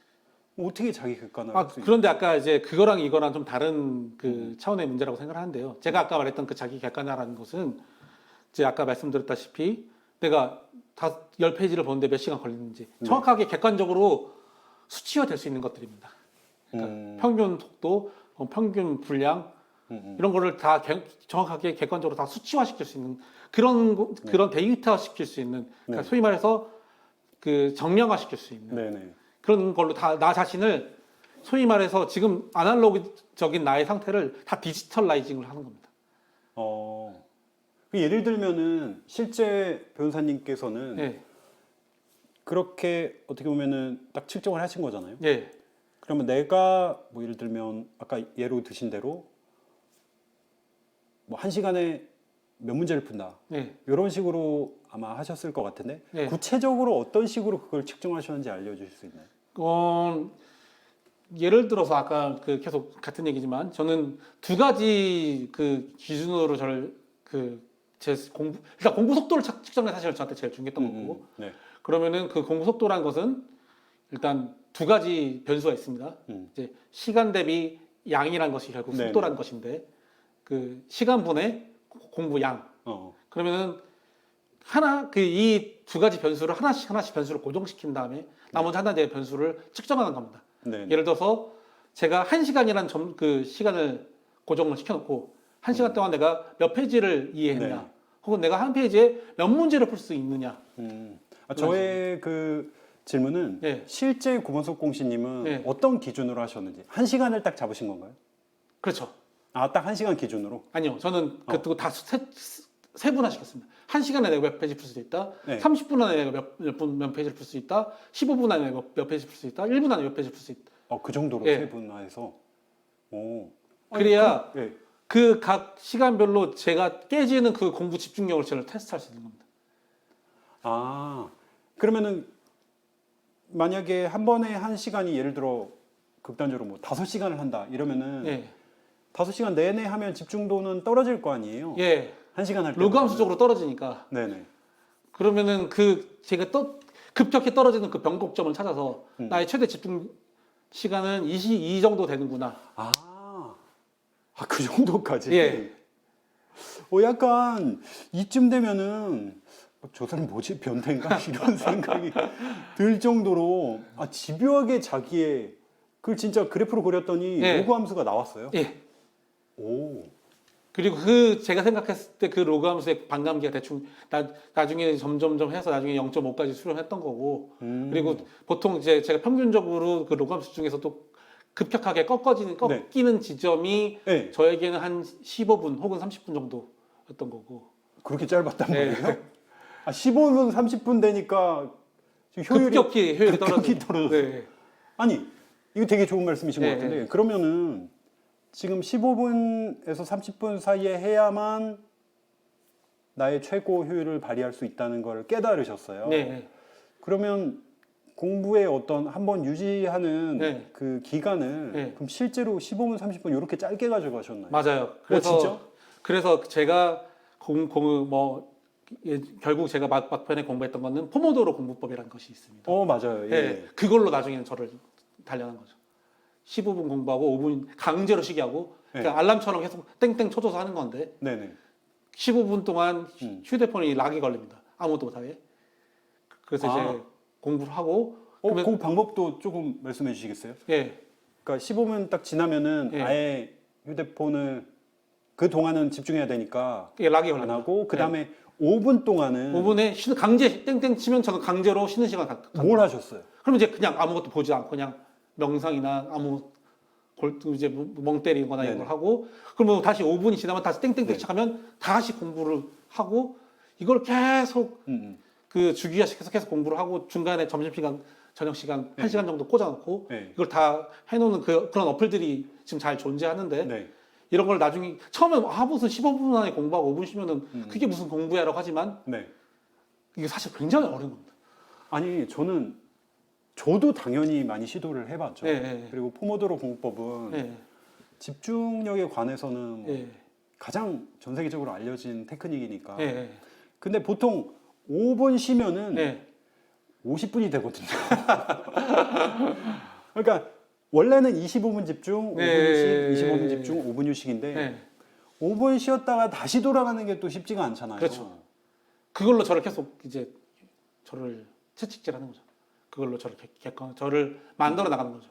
어떻게 자기 객관화를 할 수 있어요? 그런데 아까 이제 그거랑 이거랑 좀 다른 그 차원의 문제라고 생각을 하는데요. 제가 아까 말했던 그 자기 객관화라는 것은 이제 아까 말씀드렸다시피 내가 10페이지를 보는데 몇 시간 걸리는지 정확하게 객관적으로 수치화될 수 있는 것들입니다. 그러니까 평균 속도, 평균 분량 이런 거를 다 정확하게 객관적으로 다 수치화시킬 수 있는 그런 데이터화 시킬 수 있는 그러니까 소위 말해서 그 정량화시킬 수 있는 네네. 그런 걸로 다 나 자신을 소위 말해서 지금 아날로그적인 나의 상태를 다 디지털라이징을 하는 겁니다. 예를 들면은 실제 변호사님께서는 네. 그렇게 어떻게 보면은 딱 측정을 하신 거잖아요. 네. 그러면 내가 뭐 예를 들면 아까 예로 드신 대로 뭐 1시간에 몇 문제를 푼다. 네. 이런 식으로 아마 하셨을 것 같은데 네. 구체적으로 어떤 식으로 그걸 측정하셨는지 알려주실 수 있나요? 예를 들어서 아까 그 계속 같은 얘기지만 저는 두 가지 그 기준으로 제 공부 일단 공부 속도를 측정해 사실 저한테 제일 중요했던 거고 네. 그러면은 그 공부 속도라는 것은 일단 두 가지 변수가 있습니다. 이제 시간 대비 양이라는 것이 결국 네네. 속도라는 것인데 그 시간분의 공부 양 그러면은 이 두 가지 변수를 하나씩 변수를 고정시킨 다음에 나머지 하나의 변수를 측정하는 겁니다. 네네. 예를 들어서 제가 1시간이라는 그 시간을 고정을 시켜놓고 1시간 동안 내가 몇 페이지를 이해했냐 네. 혹은 내가 한 페이지에 몇 문제를 풀 수 있느냐 저의 그 질문은 네. 실제 구본석 공시님은 네. 어떤 기준으로 하셨는지 1시간을 딱 잡으신 건가요? 그렇죠. 딱 1시간 기준으로? 아니요. 저는 그거 다 세분화시켰습니다. 1시간에 내가 몇 페이지 풀 수 있다. 네. 30분 안에 내가 몇 페이지를 풀 수 있다. 15분 안에 몇 페이지 풀 수 있다. 1분 안에 몇 페이지 풀 수 있다. 그 정도로 예. 세분화해서. 그래야 예. 그 각 시간별로 제가 깨지는 그 공부 집중력을 제가 테스트할 수 있는 겁니다. 그러면은 만약에 한 번에 1시간이 예를 들어 극단적으로 뭐 5시간을 한다 이러면은 예. 5시간 내내 하면 집중도는 떨어질 거 아니에요? 예. 1시간 할 때. 로그함수적으로 떨어지니까. 네네. 그러면은 제가 급격히 떨어지는 그 변곡점을 찾아서 나의 최대 집중 시간은 이 정도 되는구나. 그 정도까지? 예. 약간 이쯤 되면은 저 사람 뭐지? 변태인가? 이런 생각이 들 정도로 집요하게 자기의 그걸 진짜 그래프로 그렸더니 예. 로그 함수가 나왔어요? 예. 오. 그리고 제가 생각했을 때 그 로그 함수의 반감기가 대충 나중에 점점점 해서 나중에 0.5까지 수렴했던 거고 그리고 보통 이제 제가 평균적으로 그 로그 함수 중에서도 급격하게 꺾이는 지점이 네. 저에게는 한 15분 혹은 30분 정도였던 거고. 그렇게 짧았단 네. 말이에요? 15분, 30분 되니까 급격히 효율이 떨어졌어요. 네. 아니, 이거 되게 좋은 말씀이신 네. 것 같은데 그러면은 지금 15분에서 30분 사이에 해야만 나의 최고 효율을 발휘할 수 있다는 걸 깨달으셨어요. 네. 그러면 공부의 어떤 한번 유지하는 네. 그 기간을 네. 그럼 실제로 15분, 30분 이렇게 짧게 가져가셨나요? 맞아요. 진짜? 그래서 제가 결국 제가 막판에 공부했던 거는 포모도로 공부법이라는 것이 있습니다. 맞아요. 예. 네. 그걸로 나중에는 저를 단련한 거죠. 15분 공부하고 5분 강제로 쉬게 하고 그러니까 알람처럼 계속 땡땡 쳐줘서 하는 건데 네네. 15분 동안 휴대폰이 락이 걸립니다. 아무것도 못하게. 그래서 이제 공부를 하고. 그 방법도 조금 말씀해 주시겠어요? 예. 그러니까 15분 딱 지나면은 예. 아예 휴대폰을 그 동안은 집중해야 되니까 예, 락이 안 걸립니다. 하고 그 다음에 5분 동안은 5분에 강제 땡땡 치면 저는 강제로 쉬는 시간 뭘 하셨어요? 그럼 이제 그냥 아무것도 보지 않고 그냥 명상이나 이제 멍 때리거나 이런 걸 네네. 하고 그러면 다시 5분이 지나면 다시 땡땡땡 네. 시작하면 다시 공부를 하고 이걸 계속 그 주기화식 계속 공부를 하고 중간에 점심시간 저녁시간 네. 1시간 정도 꽂아놓고 네. 이걸 다 해놓는 그런 어플들이 지금 잘 존재하는데 네. 이런 걸 나중에 처음에 무슨 15분 안에 공부하고 5분 쉬면은 그게 무슨 공부야라고 하지만 네. 이게 사실 굉장히 어려운 겁니다. 아니 저도 당연히 많이 시도를 해봤죠. 네, 네. 그리고 포모도로 공부법은 네. 집중력에 관해서는 뭐 네. 가장 전 세계적으로 알려진 테크닉이니까. 네. 근데 보통 5분 쉬면은 네. 50분이 되거든요. 그러니까 원래는 25분 집중, 5분 네. 휴식, 25분 집중, 5분 휴식인데 네. 5분 쉬었다가 다시 돌아가는 게 또 쉽지가 않잖아요. 그렇죠. 그걸로 저를 계속 이제 저를 채찍질하는 거죠. 그걸로 저를 만들어 나가는 거죠.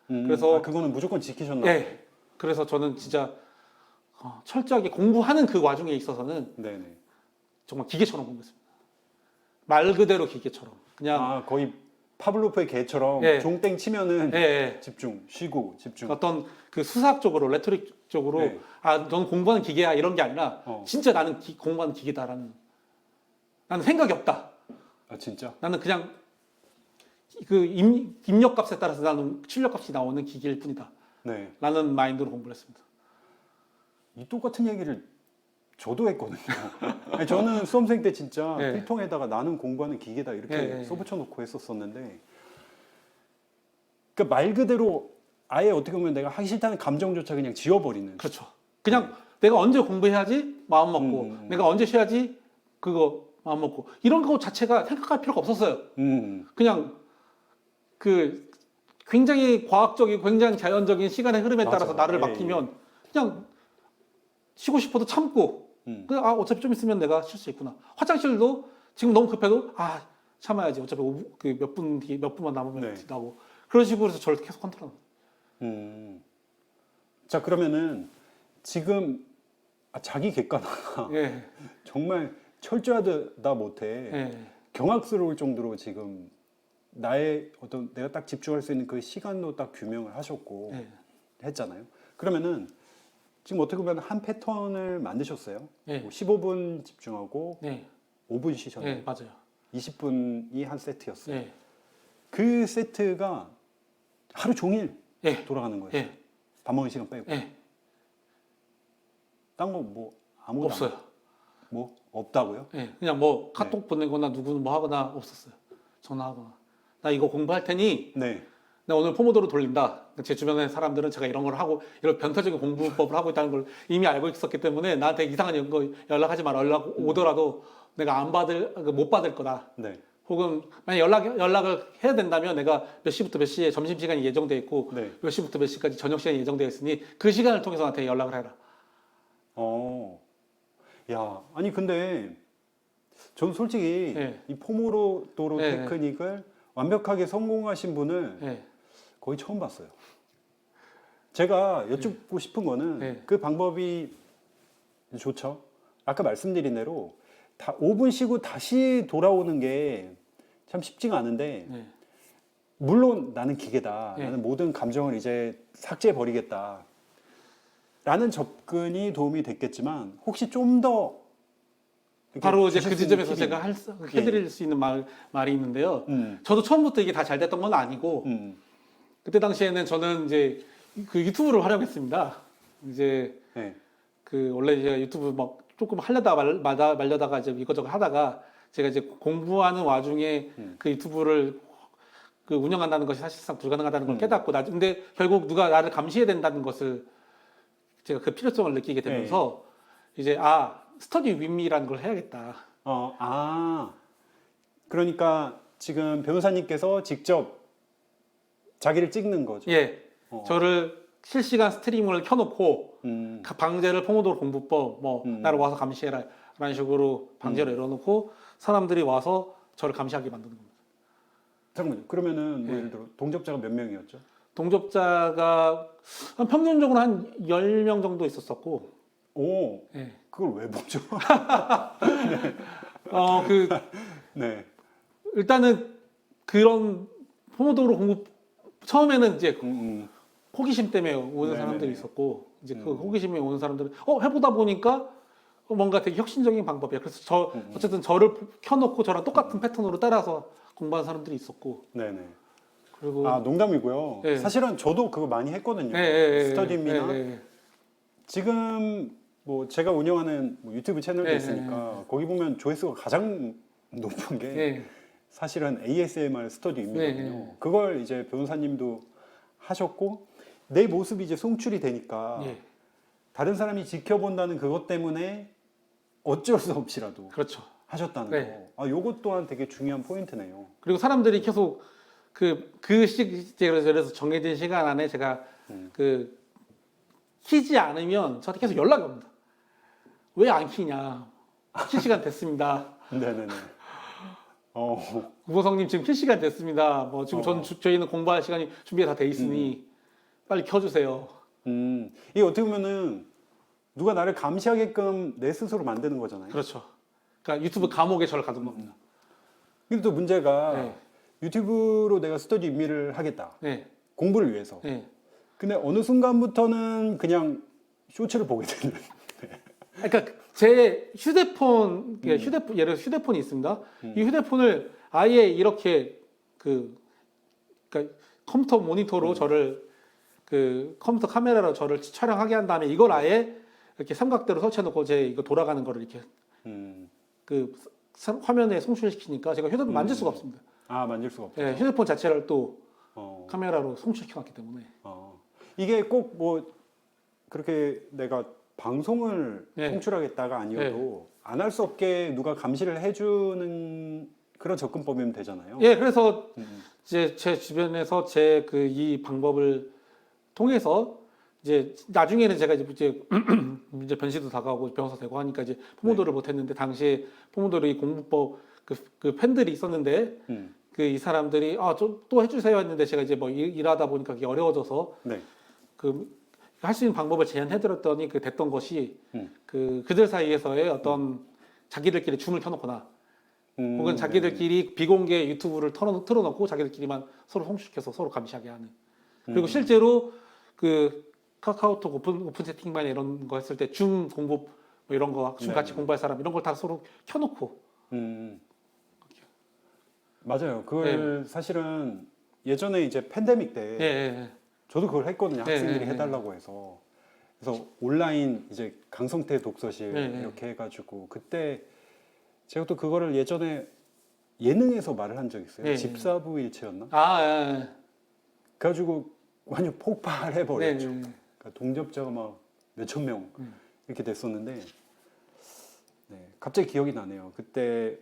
그래서 그거는 무조건 지키셨나? 네. 그래서 저는 진짜 철저하게 공부하는 그 와중에 있어서는 네네. 정말 기계처럼 공부했습니다. 말 그대로 기계처럼 그냥 거의 파블로프의 개처럼 네. 종땡 치면은 네. 집중, 쉬고 집중. 어떤 그 수학적으로 레토릭적으로 네. 넌 공부하는 기계야 이런 게 아니라 진짜 나는 공부하는 기계다라는 나는 생각이 없다. 아 진짜? 나는 그냥 그 입력값에 따라서 나는 출력값이 나오는 기계일 뿐이다. 네. 라는 마인드로 공부를 했습니다. 이 똑같은 얘기를 저도 했거든요. 아니, 저는 수험생 때 진짜 네. 필통에다가 나는 공부하는 기계다 이렇게 네. 써붙여놓고 했었었는데 그러니까 말 그대로 아예 어떻게 보면 내가 하기 싫다는 감정조차 그냥 지워버리는. 그렇죠. 그냥 내가 언제 공부해야지 마음 먹고 내가 언제 쉬어야지 그거 마음 먹고 이런 거 자체가 생각할 필요가 없었어요. 그냥 그 굉장히 과학적이고 굉장히 자연적인 시간의 흐름에 맞아. 따라서 나를 예, 맡기면 그냥 쉬고 싶어도 참고 어차피 좀 있으면 내가 쉴 수 있구나. 화장실도 지금 너무 급해도 참아야지. 어차피 몇 분만 남으면 네. 나고 그런 식으로 해서 저를 계속 컨트롤합니다. 자 그러면은 지금 자기 객관화가 예. 정말 철저하다 못해 예. 경악스러울 정도로 지금 나의 어떤 내가 딱 집중할 수 있는 그 시간도 딱 규명을 하셨고 예. 했잖아요. 그러면은 지금 어떻게 보면 한 패턴을 만드셨어요. 예. 뭐 15분 집중하고 예. 5분 쉬셨네요. 예. 맞아요. 20분이 한 세트였어요. 예. 그 세트가 하루 종일 예. 돌아가는 거예요. 예. 밥 먹는 시간 빼고. 예. 딴 거 뭐 아무것도 없어요. 뭐 없다고요? 예. 그냥 뭐 카톡 보내거나 누구는 뭐 하거나 없었어요. 전화하거나. 나 이거 공부할 테니 네. 나 오늘 포모도로 돌린다. 제 주변의 사람들은 제가 이런 걸 하고 이런 변태적인 공부법을 하고 있다는 걸 이미 알고 있었기 때문에 나한테 이상한 거 연락하지 마라. 연락 오더라도 내가 못 받을 거다. 네. 혹은 만약 연락을 해야 된다면 내가 몇 시부터 몇 시에 점심 시간이 예정돼 있고 네. 몇 시부터 몇 시까지 저녁 시간이 예정돼 있으니 그 시간을 통해서 나한테 연락을 해라. 야, 아니 근데 전 솔직히 네. 이 포모도로 네. 테크닉을 완벽하게 성공하신 분을 예. 거의 처음 봤어요. 제가 여쭙고 싶은 거는 네. 그 방법이 좋죠. 아까 말씀드린 대로 다 5분 쉬고 다시 돌아오는 게 참 쉽지가 않은데 예. 물론 나는 기계다. 네. 나는 모든 감정을 이제 삭제해 버리겠다. 라는 접근이 도움이 됐겠지만 혹시 좀 더 바로 이제 그 지점에서 제가 해드릴 수 있는 말이 있는데요. 저도 처음부터 이게 다 잘 됐던 건 아니고 그때 당시에는 저는 이제 그 유튜브를 활용했습니다. 이제 네. 그 원래 제가 유튜브 막 조금 말려다가 이제 이것저것 하다가 제가 이제 공부하는 와중에 그 유튜브를 그 운영한다는 것이 사실상 불가능하다는 걸 깨닫고 근데 결국 누가 나를 감시해야 된다는 것을 제가 그 필요성을 느끼게 되면서 이제 스터디 윗미라는 걸 해야겠다. 그러니까 지금 변호사님께서 직접 자기를 찍는 거죠. 예. 저를 실시간 스트리밍을 켜놓고 방제를 포모도로 공부법 뭐 나를 와서 감시해라 라는 식으로 방제를 열어놓고 사람들이 와서 저를 감시하게 만드는 겁니다. 잠깐만요. 그러면은 뭐 예를 들어 동접자가 몇 명이었죠? 동접자가 한 평균적으로 한 10명 정도 있었었고. 오, 네. 그걸 왜 보죠? 네. 일단은 그런 포모도로 공부 처음에는 이제 호기심 때문에 오는 사람들이 있었고 이제 그 호기심에 오는 사람들은 해보다 보니까 뭔가 되게 혁신적인 방법이야. 그래서 어쨌든 저를 켜놓고 저랑 똑같은 패턴으로 따라서 공부하는 사람들이 있었고. 네네. 그리고 농담이고요. 네. 사실은 저도 그거 많이 했거든요. 네, 스터디미나 네. 지금 뭐 제가 운영하는 뭐 유튜브 채널도 네, 있으니까 거기 보면 조회수가 가장 높은 게 사실은 ASMR 스터디입니다요. 그걸 이제 변호사님도 하셨고 내 모습이 이제 송출이 되니까 다른 사람이 지켜본다는 그것 때문에 어쩔 수 없이라도 그렇죠. 하셨다는 거. 요것 또한 되게 중요한 포인트네요. 그리고 사람들이 계속 그래서 정해진 시간 안에 제가 키지 않으면 저한테 계속 연락이 옵니다. 왜 안 키냐? 킬 시간 됐습니다. 네네네. 구보성님 지금 킬 시간 됐습니다. 뭐 지금 저희는 공부할 시간이 준비가 다 돼 있으니 빨리 켜주세요. 이게 어떻게 보면은 누가 나를 감시하게끔 내 스스로 만드는 거잖아요. 그렇죠. 그러니까 유튜브 감옥에 저를 가둔 겁니다. 근데 또 문제가 유튜브로 내가 스터디 임미를 하겠다. 공부를 위해서. 근데 어느 순간부터는 그냥 쇼츠를 보게 되는. 그러니까 제 휴대폰, 예를 들어 휴대폰이 있습니다. 이 휴대폰을 아예 이렇게 그러니까 컴퓨터 모니터로 저를 컴퓨터 카메라로 저를 촬영하게 한 다음에 이걸 아예 이렇게 삼각대로 설치해놓고 제 이거 돌아가는 거를 이렇게 화면에 송출시키니까 제가 휴대폰 만질 수가 없습니다. 만질 수가 없죠. 휴대폰 자체를 또 카메라로 송출시켜놨기 때문에. 이게 꼭 뭐 그렇게 내가 방송을 송출하겠다가 아니어도 안 할 수 없게 누가 감시를 해주는 그런 접근법이면 되잖아요. 그래서 이제 제 주변에서 제 이 방법을 통해서 이제 나중에는 제가 이제 변시도 다가오고 변호사 되고 하니까 이제 포모도를 못했는데 당시에 포모도로 이 공부법 그 팬들이 있었는데 이 사람들이 또 해주세요 했는데 제가 이제 뭐 일하다 보니까 그게 어려워져서 할 수 있는 방법을 제안해드렸더니 됐던 것이 그들 사이에서의 어떤 자기들끼리 줌을 켜놓거나 혹은 자기들끼리 비공개 유튜브를 틀어놓고 자기들끼리만 서로 송출시켜서 서로 감시하게 하는. 그리고 실제로 카카오톡 오픈 채팅방에 이런 거 했을 때 줌 공부 뭐 이런 거 줌 같이 공부할 사람 이런 걸 다 서로 켜놓고. 맞아요. 그걸 사실은 예전에 이제 팬데믹 때 저도 그걸 했거든요. 학생들이 해달라고 해서. 그래서 온라인 이제 강성태 독서실 이렇게 해가지고 그때 제가 또 그거를 예전에 예능에서 말을 한 적이 있어요. 집사부 일체였나? 그래가지고 완전 폭발해버렸죠. 그러니까 동접자가 막 몇천 명 이렇게 됐었는데 갑자기 기억이 나네요. 그때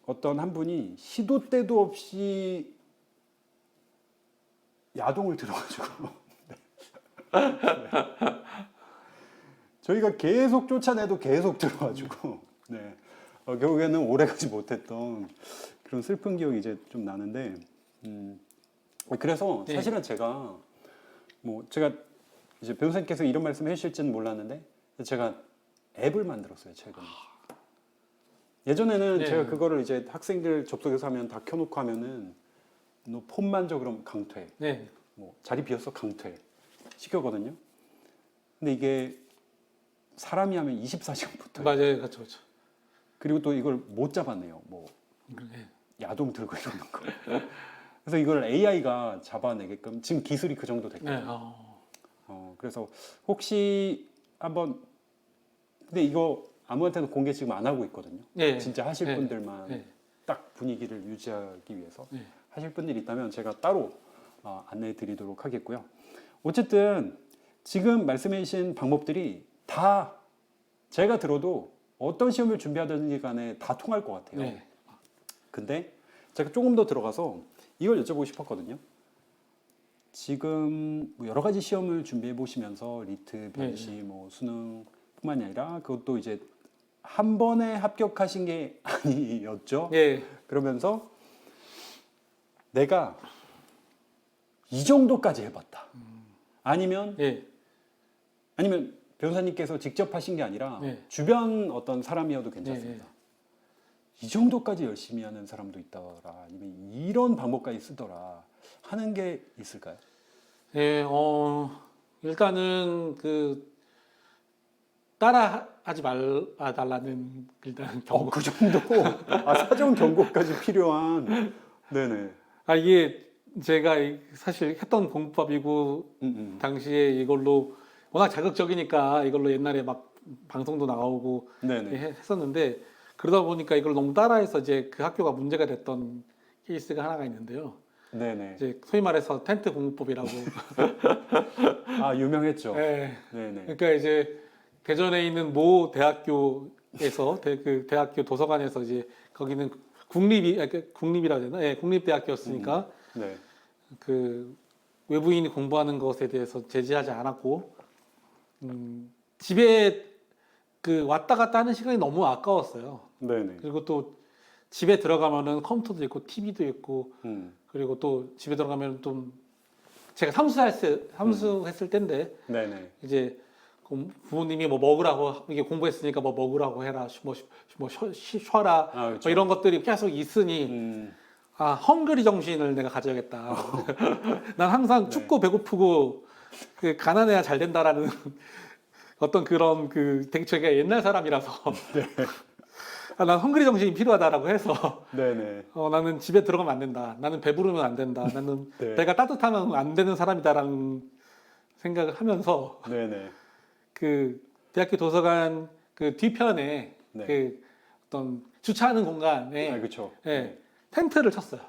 어떤 한 분이 시도 때도 없이 야동을 들어가지고 저희가 계속 쫓아내도 계속 들어가지고 결국에는 오래가지 못했던 그런 슬픈 기억이 이제 좀 나는데 그래서 사실은 제가 이제 변호사님께서 이런 말씀 해주실지는 몰랐는데 제가 앱을 만들었어요 최근에. 예전에는 제가 그거를 이제 학생들 접속해서 하면 다 켜놓고 하면은 너 폰 만져 그럼 강퇴. 뭐 자리 비었어 강퇴 시켰거든요. 근데 이게 사람이 하면 24시간 붙어요. 맞아요, 그렇죠. 그리고 또 이걸 못 잡아내요. 뭐 야동 들고 이러는 거. 그래서 이걸 AI가 잡아내게끔 지금 기술이 그 정도 됐거든요. 그래서 혹시 한번 근데 이거 아무한테도 공개 지금 안 하고 있거든요. 진짜 하실 분들만 딱 분위기를 유지하기 위해서 하실 분들이 있다면 제가 따로 안내해 드리도록 하겠고요. 어쨌든 지금 말씀해 주신 방법들이 다 제가 들어도 어떤 시험을 준비하든지 간에 다 통할 것 같아요. 근데 제가 조금 더 들어가서 이걸 여쭤보고 싶었거든요. 지금 뭐 여러 가지 시험을 준비해 보시면서 리트, 변시, 네. 뭐 수능뿐만이 아니라 그것도 이제 한 번에 합격하신 게 아니었죠. 예. 그러면서 내가 이 정도까지 해봤다. 아니면 예. 변호사님께서 직접 하신 게 아니라 네. 주변 어떤 사람이어도 괜찮습니다. 네. 이 정도까지 열심히 하는 사람도 있더라. 아니면 이런 방법까지 쓰더라. 하는 게 있을까요? 예, 일단은 따라 하지 말아달라는 일단 경고. 그 정도? 사전 경고까지 필요한. 네네. 이게 제가 사실 했던 공법이고 당시에 이걸로 워낙 자극적이니까 이걸로 옛날에 막 방송도 나오고 네네. 했었는데 그러다 보니까 이걸 너무 따라해서 이제 그 학교가 문제가 됐던 케이스가 하나가 있는데요. 네네. 이제 소위 말해서 텐트 공부법이라고. 유명했죠. 네. 네네. 그러니까 이제 대전에 있는 모 대학교에서 그 대학교 도서관에서 이제 거기는 국립이라 해야 되나? 예, 국립대학교였으니까 네. 그 외부인이 공부하는 것에 대해서 제지하지 않았고 집에 왔다 갔다 하는 시간이 너무 아까웠어요. 네네. 그리고 또 집에 들어가면은 컴퓨터도 있고 TV도 있고 그리고 또 집에 들어가면 좀 제가 삼수했을 때인데 네네. 이제 부모님이 뭐 먹으라고 이게 공부했으니까 뭐 먹으라고 해라 뭐 쉬어라 그렇죠. 뭐 이런 것들이 계속 있으니 헝그리 정신을 내가 가져야겠다. 난 항상 춥고 배고프고 가난해야 잘 된다라는 어떤 그런 되게 제가 옛날 사람이라서 난 헝그리 정신이 필요하다라고 해서 네네. 나는 집에 들어가면 안 된다. 나는 배부르면 안 된다. 나는 네. 배가 따뜻하면 안 되는 사람이다라는 생각을 하면서 네네. 대학교 도서관 뒤편에 네. 어떤 주차하는 공간에 그렇죠. 예, 텐트를 쳤어요.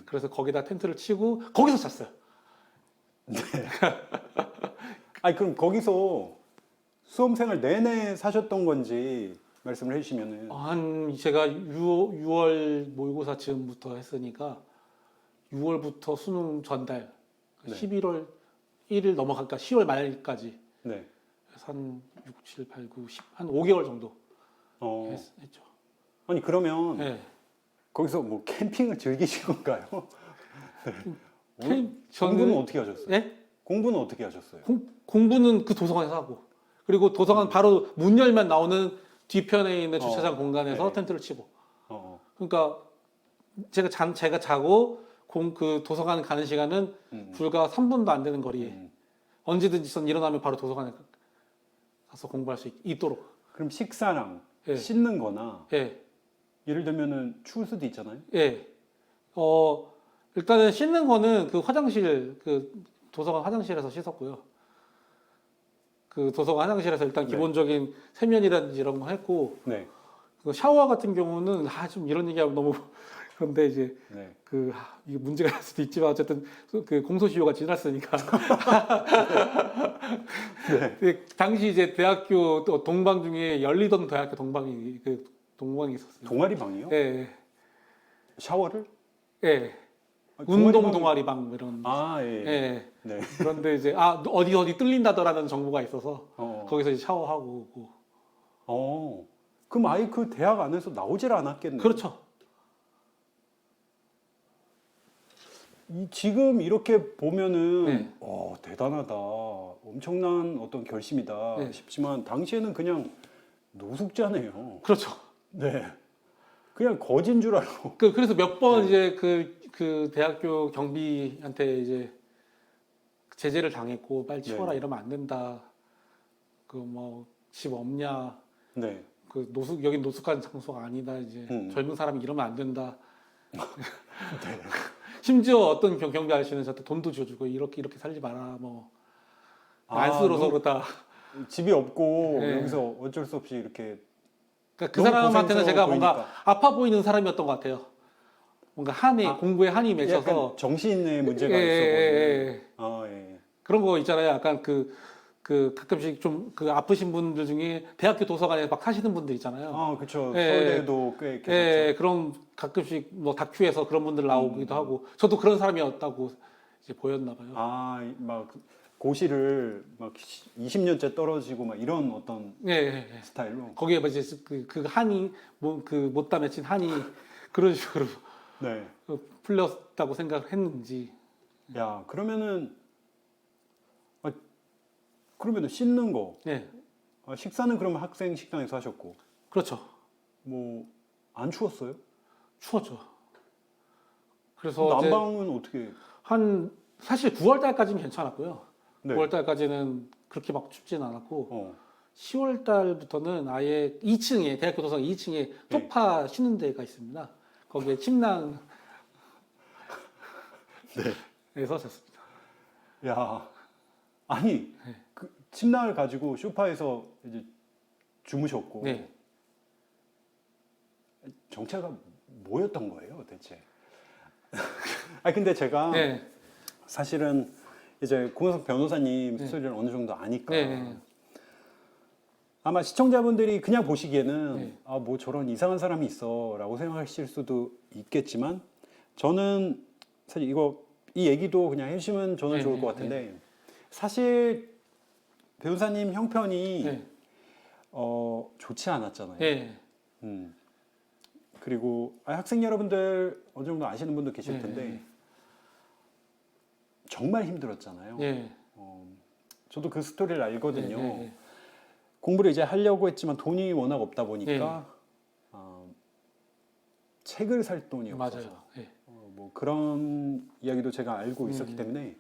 그래서 거기다 텐트를 치고 거기서 잤어요. 그럼 거기서 수험생활 내내 사셨던 건지 말씀을 해주시면은. 제가 6월 모의고사 즈음부터 했으니까 6월부터 수능 전달, 네. 11월 1일 넘어갈까 10월 말까지 네. 한 6, 7, 8, 9, 10, 한 5개월 정도 했죠. 아니 그러면 네. 거기서 뭐 캠핑을 즐기신 건가요? 공부는 저는 어떻게 하셨어요? 네? 공부는 어떻게 하셨어요? 공부는 그 도서관에서 하고 그리고 도서관 바로 문 열면 나오는 뒤편에 있는 주차장 공간에서 네. 텐트를 치고 어. 그러니까 제가 자고 그 도서관 가는 시간은 불과 3분도 안 되는 거리에 언제든지 전 일어나면 바로 도서관에 가서 공부할 수 있도록. 그럼 식사랑 예. 씻는 거나 예. 예를 들면은 추울 수도 있잖아요. 예. 일단은 씻는 거는 화장실 도서관 화장실에서 씻었고요. 도서관 화장실에서 일단 네. 기본적인 세면이라든지 이런 거 했고 네. 샤워 같은 경우는 좀 이런 얘기하면 너무 그런데 이제 네. 이게 문제가 될 수도 있지만 어쨌든 공소시효가 지났으니까. 네. 당시 이제 대학교 또 동방 중에 열리던 대학교 동방이 있었어요. 동아리 방이요? 예. 샤워를? 예. 동아리 운동 방이- 동아리 방 이런. 예. 예. 네. 그런데 이제 어디 뚫린다더라는 정보가 있어서 어. 거기서 이제 샤워하고 오고. 그럼 아예 그 대학 안에서 나오질 않았겠네요. 그렇죠. 지금 이렇게 보면은 네. 대단하다, 엄청난 어떤 결심이다 네. 싶지만 당시에는 그냥 노숙자네요. 그렇죠. 네, 그냥 거진 줄 알고. 그래서 몇 번 네. 이제 그 대학교 경비한테 이제 제재를 당했고 빨리 치워라 네. 이러면 안 된다. 집 없냐. 네, 여긴 노숙한 장소가 아니다. 이제 젊은 사람이 이러면 안 된다. 네. 심지어 어떤 경비 아저씨는 저한테 돈도 줘주고 이렇게 살지 마라. 안쓰러워서 그렇다. 집이 없고 네. 여기서 어쩔 수 없이 이렇게. 그 너무 사람한테는 고생스러워 제가 뭔가 보이니까. 아파 보이는 사람이었던 것 같아요. 뭔가 공부에 한이 맺혀서 약간 정신의 문제가 있어 보이는. 예. 그런 거 있잖아요. 약간 가끔씩 좀 아프신 분들 중에 대학교 도서관에 막 사시는 분들 있잖아요. 그렇죠. 예. 서울대도 꽤 계셨죠. 예, 그런 가끔씩 다큐에서 그런 분들 나오기도 하고 저도 그런 사람이었다고 이제 보였나 봐요. 막 고시를 막 20년째 떨어지고 막 이런 어떤 네. 스타일로. 거기에 뭐 이제 그 한이 그 못다 맺힌 한이 그런 식으로 네. 풀렸다고 생각을 했는지. 야, 그러면은 씻는 거. 네. 식사는 그러면 학생 식당에서 하셨고. 그렇죠. 뭐 안 추웠어요? 추웠죠. 그래서 이제 난방은 어떻게? 사실 9월 달까지는 괜찮았고요. 네. 9월 달까지는 그렇게 막 춥지는 않았고 10월 달부터는 아예 2층에 대학교 도서관 2층에 소파 쉬는 데가 있습니다. 거기에 침낭 에서 잤습니다. 야, 아니 그 침낭을 가지고 소파에서 이제 주무셨고. 네. 정체가 뭐였던 거예요, 대체? 근데 제가 네. 사실은 이제 공효석 변호사님 스토리를 어느 정도 아니까 네. 아마 시청자분들이 그냥 보시기에는 네. 뭐 저런 이상한 사람이 있어라고 생각하실 수도 있겠지만 저는 사실 이 얘기도 그냥 해주시면 저는 좋을 것 같은데 사실 변호사님 형편이 좋지 않았잖아요. 네. 그리고 학생 여러분들 어느 정도 아시는 분도 계실 텐데 정말 힘들었잖아요. 저도 그 스토리를 알거든요. 공부를 이제 하려고 했지만 돈이 워낙 없다 보니까 책을 살 돈이 없어서 맞아요. 뭐 그런 이야기도 제가 알고 있었기 때문에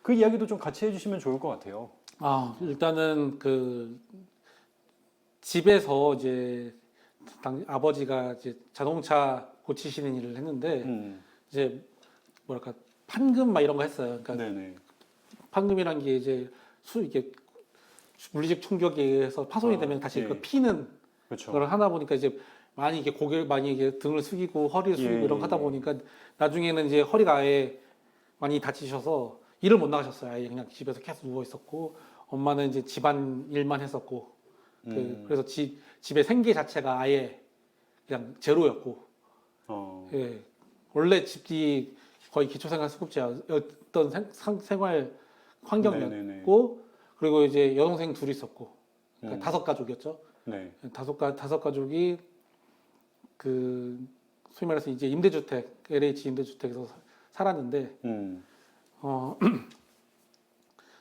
그 이야기도 좀 같이 해주시면 좋을 것 같아요. 일단은 그 집에서 이제 아버지가 이제 자동차 고치시는 일을 했는데 이제 뭐랄까 판금 막 이런 거 했어요. 그러니까 네네. 판금이란 게 이제 이게 물리적 충격에 의해서 파손이 되면 다시 그 피는 그렇죠. 걸 하다 보니까 이제 많이 이게 고개를 많이 이게 등을 숙이고 허리를 숙이고 이런 거 하다 보니까 나중에는 이제 허리가 아예 많이 다치셔서 일을 못 나가셨어요. 아예 그냥 집에서 계속 누워 있었고 엄마는 이제 집안 일만 했었고 그래서 집의 생계 자체가 아예 그냥 제로였고 원래 집이 거의 기초생활수급제였던 생활 환경이었고 그리고 이제 여동생 둘이 있었고 그러니까 5가족이었죠. 다섯 가족이 그 소위 말해서 이제 임대주택 LH 임대주택에서 살았는데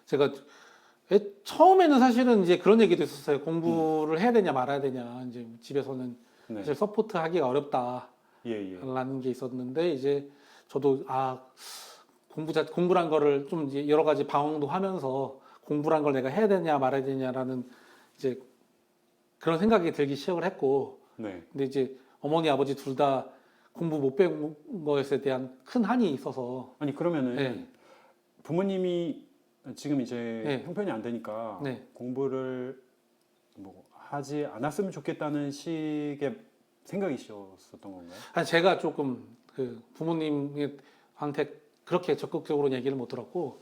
제가 처음에는 사실은 이제 그런 얘기도 있었어요. 공부를 해야 되냐 말아야 되냐. 이제 집에서는 사실 서포트 하기가 어렵다. 라는 게 있었는데 이제 저도 공부란 거를 좀 이제 여러 가지 방황도 하면서 공부란 걸 내가 해야 되냐 말아야 되냐라는 이제 그런 생각이 들기 시작을 했고 근데 이제 어머니 아버지 둘 다 공부 못 배운 것에 대한 큰 한이 있어서 그러면은 부모님이 지금 이제 형편이 안 되니까 공부를 뭐 하지 않았으면 좋겠다는 식의 생각이셨었던 건가요? 제가 조금 그 부모님한테 그렇게 적극적으로 얘기를 못 들었고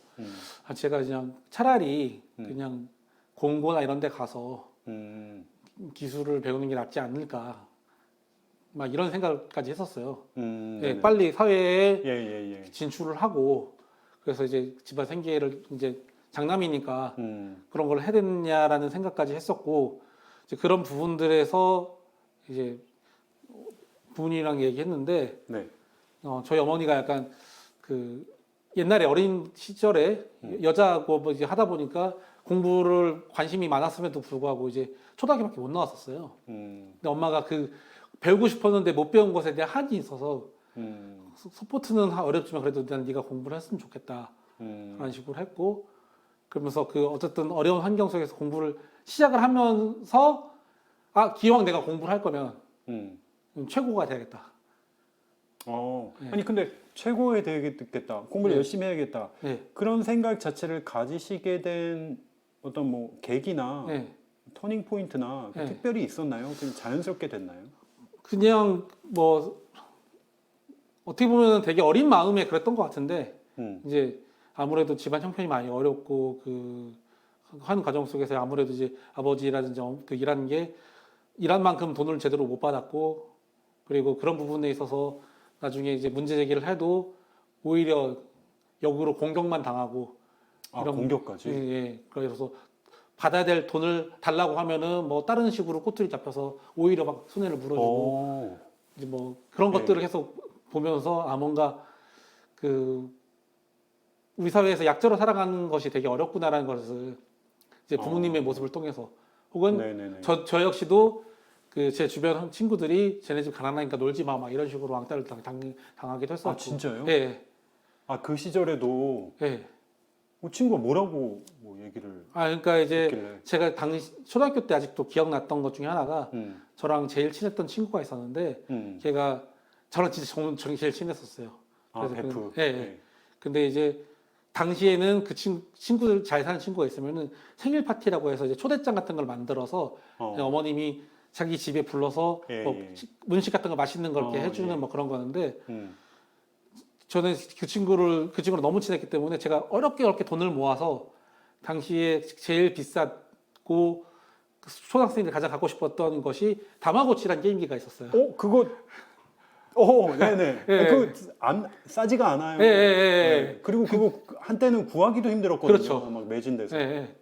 제가 그냥 차라리 그냥 공고나 이런 데 가서 기술을 배우는 게 낫지 않을까 막 이런 생각까지 했었어요. 빨리 사회에 진출을 하고 그래서 이제 집안 생계를 이제 장남이니까 그런 걸 해야 되냐라는 생각까지 했었고 이제 그런 부분들에서 이제 부모님이랑 얘기했는데 저희 어머니가 약간 그 옛날에 어린 시절에 여자고 뭐 이제 하다 보니까 공부를 관심이 많았음에도 불구하고 이제 초등학교밖에 못 나왔었어요. 근데 엄마가 그 배우고 싶었는데 못 배운 것에 대한 한이 있어서 서포트는 어렵지만 그래도 난 네가 공부를 했으면 좋겠다 그런 식으로 했고 그러면서 그 어쨌든 어려운 환경 속에서 공부를 시작을 하면서 기왕 내가 공부를 할 거면 최고가 돼야겠다. 아니 근데 최고에 되겠다. 공부를 열심히 해야겠다. 그런 생각 자체를 가지시게 된 어떤 뭐 계기나 터닝 포인트나 특별히 있었나요? 그냥 자연스럽게 됐나요? 그냥 뭐 어떻게 보면 되게 어린 마음에 그랬던 것 같은데 이제 아무래도 집안 형편이 많이 어렵고 그 한 가정 속에서 아무래도 이제 아버지라든지 그 일한 만큼 돈을 제대로 못 받았고 그리고 그런 부분에 있어서 나중에 이제 문제 제기를 해도 오히려 역으로 공격만 당하고 이런 공격까지. 예. 그래서 받아야 될 돈을 달라고 하면은 뭐 다른 식으로 꼬투리 잡혀서 오히려 막 손해를 물어주고 이제 뭐 그런 것들을 계속 보면서 뭔가 그 우리 사회에서 약자로 살아가는 것이 되게 어렵구나라는 것을 이제 부모님의 모습을 통해서 혹은 저 역시도 그 제 주변 친구들이 쟤네 집 가난하니까 놀지 마 막 이런 식으로 왕따를 당하기도 했었고. 진짜요? 예. 그 시절에도 예. 친구가 뭐라고 뭐 얘기를 그러니까 이제 했길래. 제가 당시 초등학교 때 아직도 기억났던 것 중에 하나가 저랑 제일 친했던 친구가 있었는데 걔가 저랑 진짜 제일 친했었어요. 그래서 베프. 예. 근데 이제 당시에는 그 친구들 잘 사는 친구가 있으면은 생일 파티라고 해서 이제 초대장 같은 걸 만들어서 어머님이 자기 집에 불러서 뭐 문식 같은 거 맛있는 걸 이렇게 해주는 뭐 그런 거였는데 저는 그 친구랑 너무 친했기 때문에 제가 어렵게 돈을 모아서 당시에 제일 비쌌고 초등학생들이 가장 갖고 싶었던 것이 다마고치라는 게임기가 있었어요. 그거 네네. 그거 싸지가 않아요. 그리고 그거 한때는 구하기도 힘들었거든요. 그렇죠. 막 매진돼서. 근데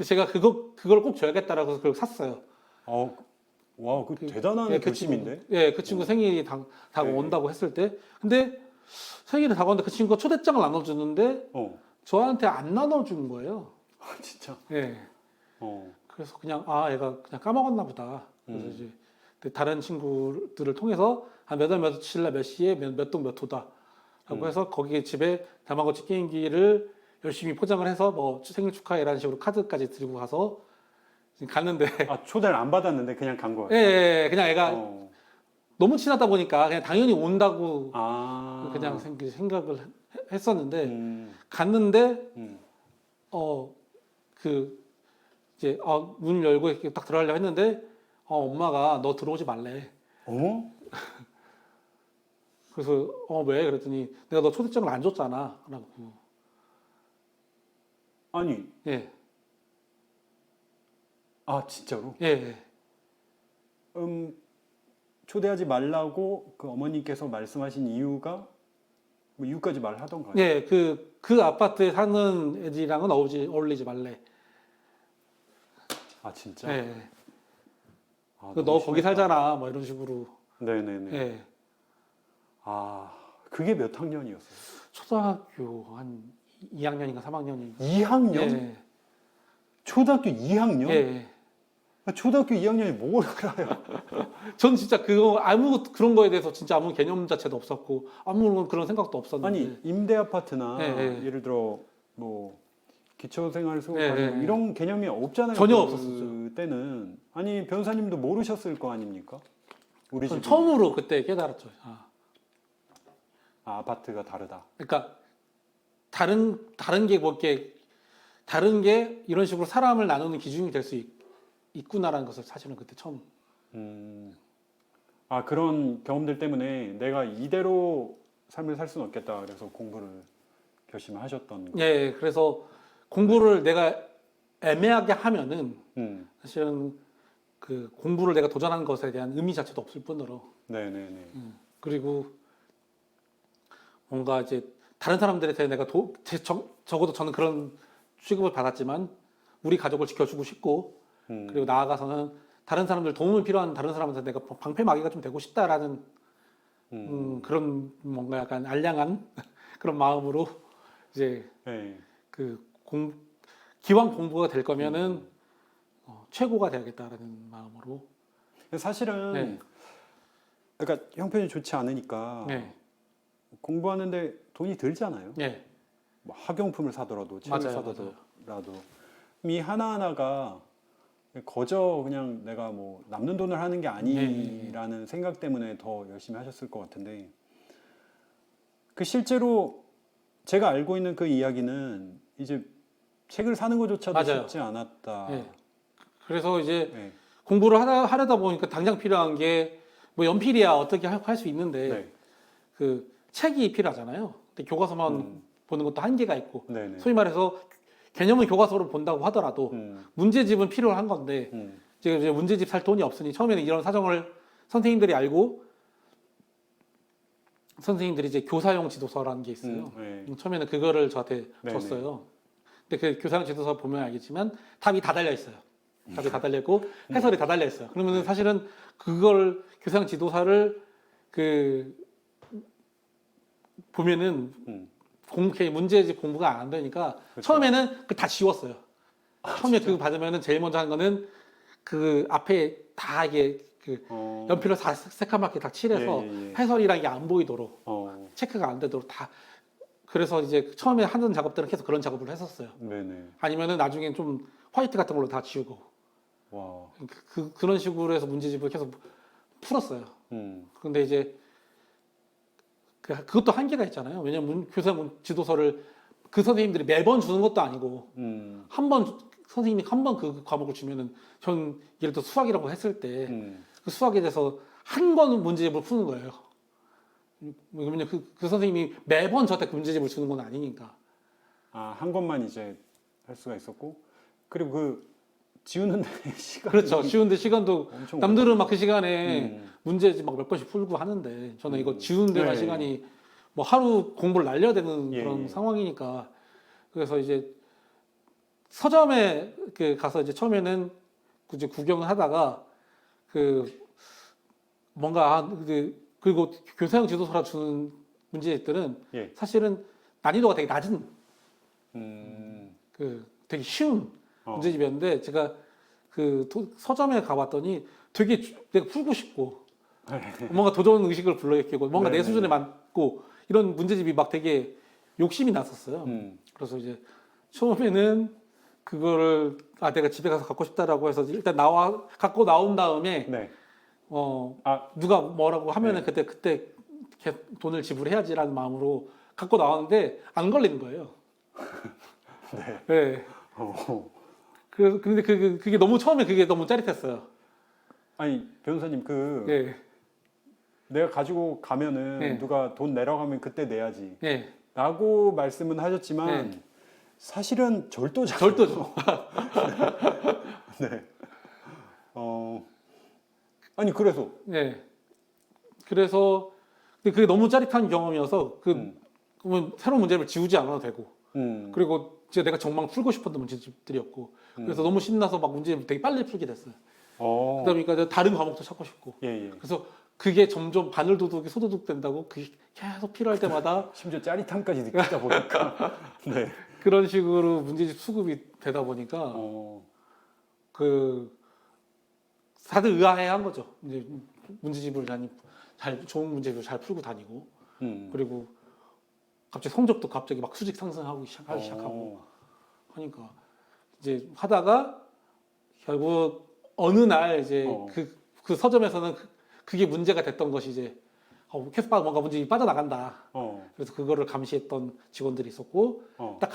제가 그걸 꼭 줘야겠다라고 해서 그걸 샀어요. 와, 그 대단한 결심인데. 그 친구 생일이 다가온다고 했을 때, 근데 생일이 다가오는데 그 친구가 초대장을 나눠주는데 저한테 안 나눠준 거예요. 진짜. 그래서 그냥 얘가 그냥 까먹었나 보다. 그래서 이제 다른 친구들을 통해서 한 몇 월 며칠 날 몇 시에 몇 동 몇 호다라고 해서 거기 집에 다마고치 게임기를 열심히 포장을 해서 뭐 생일 축하해라는 식으로 카드까지 들고 가서 갔는데 초대를 안 받았는데 그냥 간 거예요. 그냥 애가 너무 친하다 보니까 그냥 당연히 온다고 그냥 생각을 했었는데 갔는데 이제 문 열고 이렇게 딱 들어가려고 했는데 엄마가 너 들어오지 말래. 그래서 왜? 그랬더니 내가 너 초대장을 안 줬잖아 라고. 아니. 진짜로? 초대하지 말라고 그 어머니께서 말씀하신 이유가 뭐 이유까지 말하던가요? 그 아파트에 사는 애들이랑은 어울리지 말래. 진짜? 너 거기 살잖아 뭐 이런 식으로. 네네네. 그게 몇 학년이었어요? 초등학교 한 2학년인가 3학년인가. 2학년? 초등학교 2학년? 초등학교 2학년이 뭘 알아요? 전 진짜 그런 거에 대해서 진짜 아무 개념 자체도 없었고 아무 그런 생각도 없었는데. 임대 아파트나 예를 들어 뭐 기초생활수급 이런 개념이 없잖아요. 전혀 없었었죠. 그때는 변호사님도 모르셨을 거 아닙니까? 우리 집 처음으로 그때 깨달았죠. 아파트가 다르다. 그러니까 다른 게 이런 식으로 사람을 나누는 기준이 될 수 있구나라는 것을 사실은 그때 처음. 그런 경험들 때문에 내가 이대로 삶을 살 수는 없겠다. 그래서 공부를 결심하셨던 거예요. 그래서 공부를 내가 애매하게 하면은 사실은 그 공부를 내가 도전하는 것에 대한 의미 자체도 없을 뿐더러. 그리고 뭔가 이제 다른 사람들한테 내가 적어도 저는 그런 취급을 받았지만 우리 가족을 지켜주고 싶고 그리고 나아가서는 다른 사람들 도움이 필요한 다른 사람한테 내가 방패막이가 좀 되고 싶다라는 그런 뭔가 약간 알량한 그런 마음으로 이제 기왕 공부가 될 거면은 최고가 돼야겠다라는 마음으로. 사실은 그러니까 형편이 좋지 않으니까 공부하는데 돈이 들잖아요. 뭐 학용품을 사더라도 책을 사더라도 이 하나하나가 거저 그냥 내가 뭐 남는 돈을 하는 게 아니라는 생각 때문에 더 열심히 하셨을 것 같은데 실제로 제가 알고 있는 그 이야기는 이제 책을 사는 것조차도 쉽지 않았다. 그래서 이제 공부를 하려다 보니까 당장 필요한 게 뭐 연필이야 어떻게 할 수 있는데 그 책이 필요하잖아요. 근데 교과서만 보는 것도 한계가 있고 소위 말해서 개념은 교과서로 본다고 하더라도 문제집은 필요한 건데 제가 이제 문제집 살 돈이 없으니 처음에는 이런 사정을 선생님들이 알고 선생님들이 이제 교사용 지도서라는 게 있어요. 네. 처음에는 그거를 저한테 네네. 줬어요. 근데 그 교사용 지도서 보면 알겠지만 답이 다 달려 있어요. 답이 다 달려 있고 해설이 다 달려 있어요. 그러면 사실은 그걸 교사용 지도사를 그 보면은 문제집 공부가 안 되니까 그쵸. 처음에는 그 다 지웠어요. 처음에 그거 받으면은 제일 먼저 하는 거는 그 앞에 다 이게 그 연필로 다 새까맣게 다 칠해서 예. 해설이랑 이게 안 보이도록 체크가 안 되도록 다. 그래서 이제 처음에 하는 작업들은 계속 그런 작업을 했었어요. 네네. 아니면은 나중엔 좀 화이트 같은 걸로 다 지우고 와. 그런 식으로 해서 문제집을 계속 풀었어요. 근데 이제 그것도 한계가 있잖아요. 왜냐면 교사 지도서를 그 선생님들이 매번 주는 것도 아니고 한 번 선생님이 한 번 그 과목을 주면은 전 예를 들어 수학이라고 했을 때 그 수학에 대해서 한 번 문제집을 푸는 거예요. 왜냐면 그 선생님이 매번 저한테 그 문제집을 주는 건 아니니까. 아, 한 것만 이제 할 수가 있었고, 그리고 그 지우는데 시간. 그렇죠. 쉬운데 시간도 엄청 남들은 막 그 시간에 문제집 막 몇 번씩 풀고 하는데 저는 이거 지우는 데만 네. 시간이 뭐 하루 공부를 날려야 되는 예, 그런 예. 상황이니까. 그래서 이제 서점에 가서 이제 처음에는 이제 구경을 하다가 그 뭔가 그리고 교사용 지도서라 주는 문제들은 예. 사실은 난이도가 되게 낮은 되게 쉬운 문제집이었는데 제가 서점에 가봤더니 되게 내가 풀고 싶고 뭔가 도전 의식을 불러일으키고 뭔가 내 수준에 맞고 이런 문제집이 막 되게 욕심이 났었어요. 그래서 이제 처음에는 그거를 내가 집에 가서 갖고 싶다라고 해서 일단 갖고 나온 다음에 네. 누가 뭐라고 하면은 그때 돈을 지불해야지라는 마음으로 갖고 나왔는데 안 걸리는 거예요. 네. 그래서 근데 그게 너무 처음에 그게 너무 짜릿했어요. 아니 변호사님 네. 내가 가지고 가면은 네. 누가 돈 내라고 하면 그때 내야지. 네. 라고 말씀은 하셨지만 사실은 절도잖아요. 절도죠. 네. 아니 그래서. 네. 그래서 근데 그게 너무 짜릿한 경험이어서 그러면 새로운 문제를 지우지 않아도 되고 그리고 진짜 내가 정말 풀고 싶었던 문제집들이었고 그래서 너무 신나서 막 문제를 되게 빨리 풀게 됐어요. 그러니까 다른 과목도 찾고 싶고. 예. 그래서 그게 점점 바늘도둑이 소도둑 된다고 그게 계속 필요할 때마다 심지어 짜릿함까지 느끼다 보니까 네. 그런 식으로 문제집 수급이 되다 보니까 다들 의아해한 거죠. 이제 문제집을 좋은 문제집을 잘 풀고 다니고 그리고 갑자기 막 수직 상승하기 시작하고 하니까 이제 하다가 결국 어느 날 이제 그 서점에서는 그게 문제가 됐던 것이 이제 계속 뭔가 문제집이 빠져나간다. 그래서 그거를 감시했던 직원들이 있었고 딱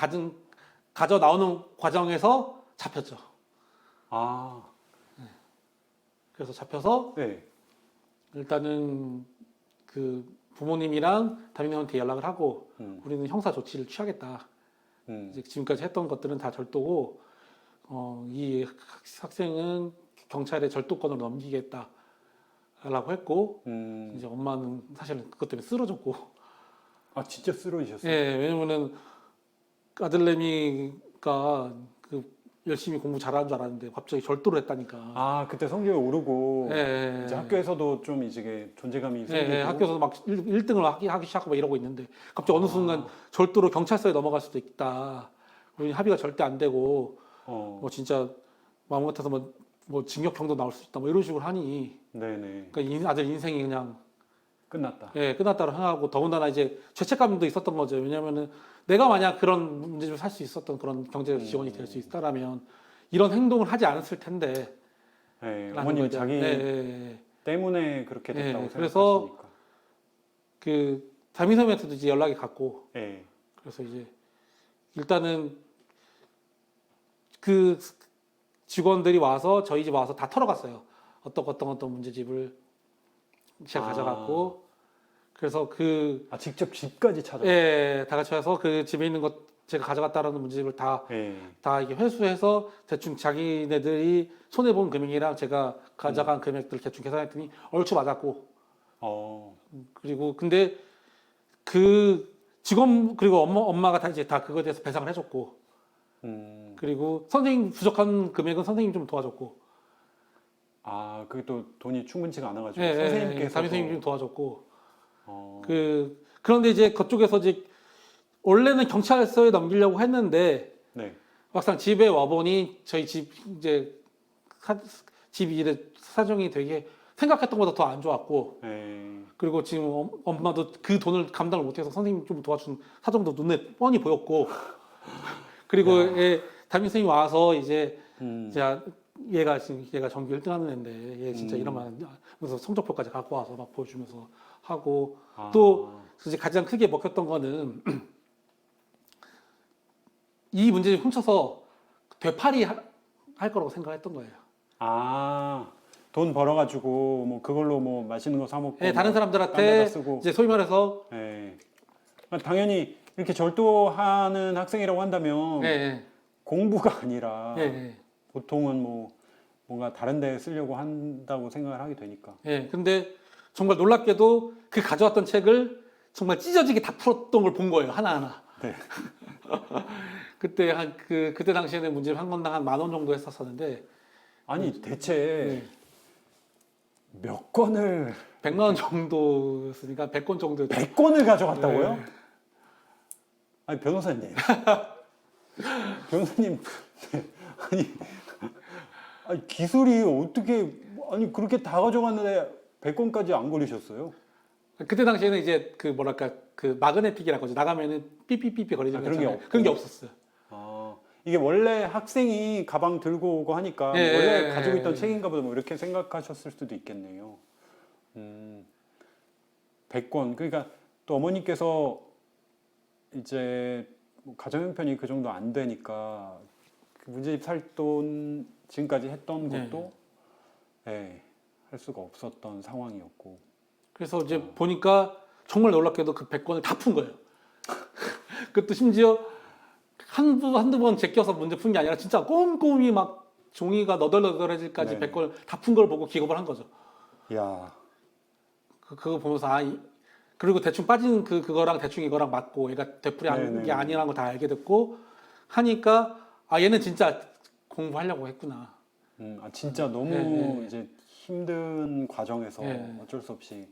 가져 나오는 과정에서 잡혔죠. 그래서 잡혀서 일단은 그 부모님이랑 담임선생님한테 연락을 하고 우리는 형사 조치를 취하겠다. 이제 지금까지 했던 것들은 다 절도고 이 학생은 경찰에 절도권을 넘기겠다라고 했고 이제 엄마는 사실은 그것 때문에 쓰러졌고. 아 진짜 쓰러지셨어요? 예, 왜냐면은 아들내미가 열심히 공부 잘하는 줄 알았는데 갑자기 절도를 했다니까. 그때 성적이 오르고 예, 이제 학교에서도 좀 이제 존재감이 생기고 학교에서 막 1등을 하기 시작하고 막 이러고 있는데 갑자기 어느 순간 절도로 경찰서에 넘어갈 수도 있다. 우리 합의가 절대 안 되고 뭐 진짜 마음 같아서 뭐 징역형도 나올 수 있다. 뭐 이런 식으로 하니. 네네. 그러니까 아들 인생이 그냥 끝났다. 끝났다고 생각하고 더군다나 이제 죄책감도 있었던 거죠. 왜냐면은 내가 만약 그런 문제를 살 수 있었던 그런 경제 지원이 될 수 있다라면 이런 행동을 하지 않았을 텐데. 어머님 자기 때문에 그렇게 됐다고 그래서 생각하시니까. 담임선생님한테도 이제 연락이 갔고. 그래서 이제 일단은 그 직원들이 와서 저희 집 와서 다 털어갔어요. 어떤 문제집을 제가 가져갔고. 그래서 직접 집까지 찾아. 다 같이 와서 그 집에 있는 것 제가 가져갔다라는 문제집을 다 이게 회수해서 대충 자기네들이 손해 본 금액이랑 제가 가져간 금액들 대충 계산했더니 얼추 맞았고. 그리고 근데 그 직원 그리고 엄마가 다 이제 다 그거에 대해서 배상을 해줬고, 그리고 선생님 부족한 금액은 선생님 좀 도와줬고. 아, 그게 또 돈이 충분치가 않아가지고 예, 선생님께서 담임 선생님 좀 도와줬고. 어, 그런데 이제 그쪽에서 이제 원래는 경찰서에 넘기려고 했는데 네, 막상 집에 와보니 저희 집 이제 집 일에 사정이 되게 생각했던 것보다 더 안 좋았고, 네, 그리고 지금 엄마도 그 돈을 감당을 못해서 선생님 좀 도와준 사정도 눈에 뻔히 보였고, 그리고 담임 선생님 와서 이제 자 얘가 지금 얘가 전교 1등 하는 애인데 얘 진짜 이러면, 그래서 성적표까지 갖고 와서 막 보여주면서 하고, 또 이제 가장 크게 먹혔던 거는 이 문제를 훔쳐서 되팔이 할 거라고 생각했던 거예요. 아, 돈 벌어가지고 뭐 그걸로 뭐 맛있는 거 사 먹고 네, 다른 뭐 사람들한테 쓰고. 이제 소위 말해서 네. 당연히 이렇게 절도하는 학생이라고 한다면 공부가 아니라 보통은 뭐 뭔가 다른 데 쓰려고 한다고 생각을 하게 되니까. 근데 정말 놀랍게도 그 가져왔던 책을 정말 찢어지게 다 풀었던 걸 본 거예요, 하나하나. 네. 그때 그때 당시에는 문제 한 건당 한 10,000원 정도 했었었는데, 아니 대체 몇 권을 100만 원 정도였으니까 100권 정도. 100권을 가져갔다고요? 아니 변호사님. 변호사님. 아니 기술이 어떻게 아니 그렇게 다 가져갔는데 100권까지 안 걸리셨어요? 그때 당시에는 이제 그 뭐랄까 그 마그네틱이라고 하죠. 나가면은 삐삐삐삐 거리는 그런 게 없었어요. 아, 이게 원래 학생이 가방 들고 오고 하니까 원래 가지고 있던 책인가 보다 뭐 이렇게 생각하셨을 수도 있겠네요. 100권. 그러니까 또 어머니께서 이제 뭐 가정 형편이 그 정도 안 되니까 그 문제집 살 돈 지금까지 했던 것도 할 수가 없었던 상황이었고. 그래서 이제 보니까 정말 놀랍게도 그 100권을 다 푼 거예요. 그것도 심지어 한두 번 제껴서 문제 푼 게 아니라 진짜 꼼꼼히 막 종이가 너덜너덜해질까지 100권을 다 푼 걸 보고 기겁을 한 거죠. 야. 그거 보면서 그리고 대충 빠진 그거랑 대충 이거랑 맞고 얘가 되풀이한 게 아니라는 걸 다 알게 됐고 하니까 얘는 진짜 공부하려고 했구나. 진짜 너무 이제 힘든 과정에서 어쩔 수 없이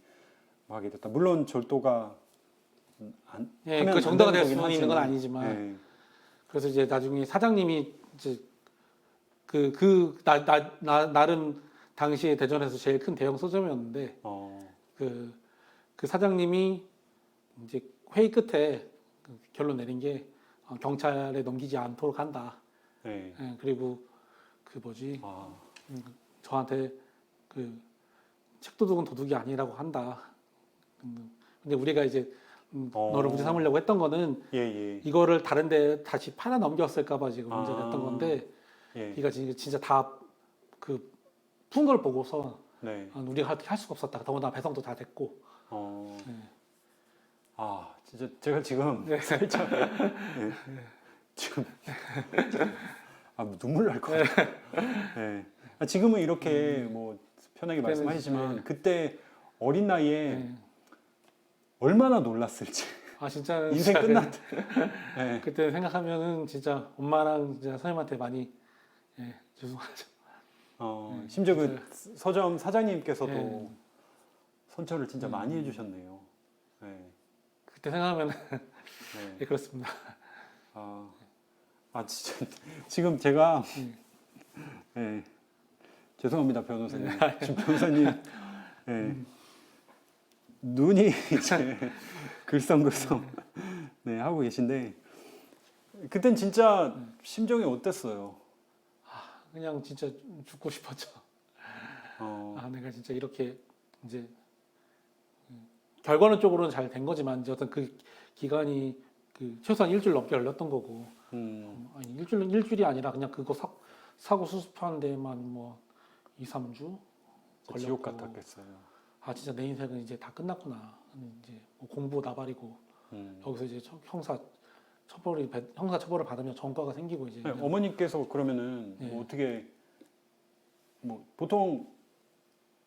하게 됐다. 물론 절도가 그 정도가 될 수는 있는 건 아니지만. 그래서 이제 나중에 사장님이 이제 나름 당시에 대전에서 제일 큰 대형 서점이었는데 그 사장님이 이제 회의 끝에 결론 내린 게 경찰에 넘기지 않도록 한다. 그리고 저한테 그 책도둑은 도둑이 아니라고 한다. 근데 우리가 이제 너를 문제 삼으려고 했던 거는 이거를 다른데 다시 팔아 넘겼을까봐 지금 문제가 됐던 건데, 네가 진짜 다 그 푼 걸 보고서 우리가 할 수가 없었다. 더구나 배송도 다 됐고. 진짜 제가 지금 살짝 지금 눈물 날 것 같아요. 지금은 이렇게 뭐 편하게 말씀하시지만 그때 어린 나이에 얼마나 놀랐을지. 진짜 인생 끝났다. 그때 생각하면은 진짜 엄마랑 진짜 선생님한테 많이 죄송하죠. 심지어 그 서점 사장님께서도 선처를 진짜 많이 해주셨네요. 그때 생각하면 그렇습니다. 진짜 지금 제가 죄송합니다 변호사님. 지금 변호사님 눈이 이제 글썽글썽 하고 계신데 그땐 진짜 심정이 어땠어요? 그냥 진짜 죽고 싶었죠. 내가 진짜 이렇게 이제 결과론 쪽으로는 잘 된 거지만 이제 어떤 그 기간이 최소한 일주일 넘게 걸렸던 거고, 일주일이 아니라 그냥 그거 사고 수습하는 데만 뭐 2-3주 걸렸고. 지옥 같았겠어요. 진짜 내 인생은 이제 다 끝났구나. 이제 뭐 공부 나발이고 여기서 이제 형사 처벌을 받으면 전과가 생기고 이제. 어머니께서 그러면은 뭐 어떻게 뭐 보통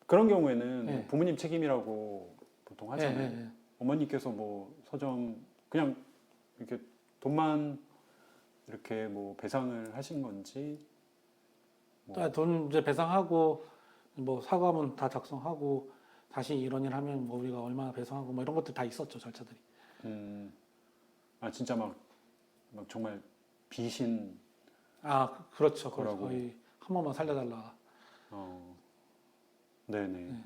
그런 경우에는 부모님 책임이라고 보통 하잖아요. 어머니께서 뭐 서점 그냥 이렇게 돈만 이렇게 뭐 배상을 하신 건지 뭐. 돈 이제 배상하고 뭐 사과문 다 작성하고 다시 이런 일 하면 뭐 우리가 얼마나 배상하고 뭐 이런 것들 다 있었죠, 절차들이. 아 진짜 막 정말 빚인 그렇죠. 거라고. 거의 한 번만 살려달라. 네네.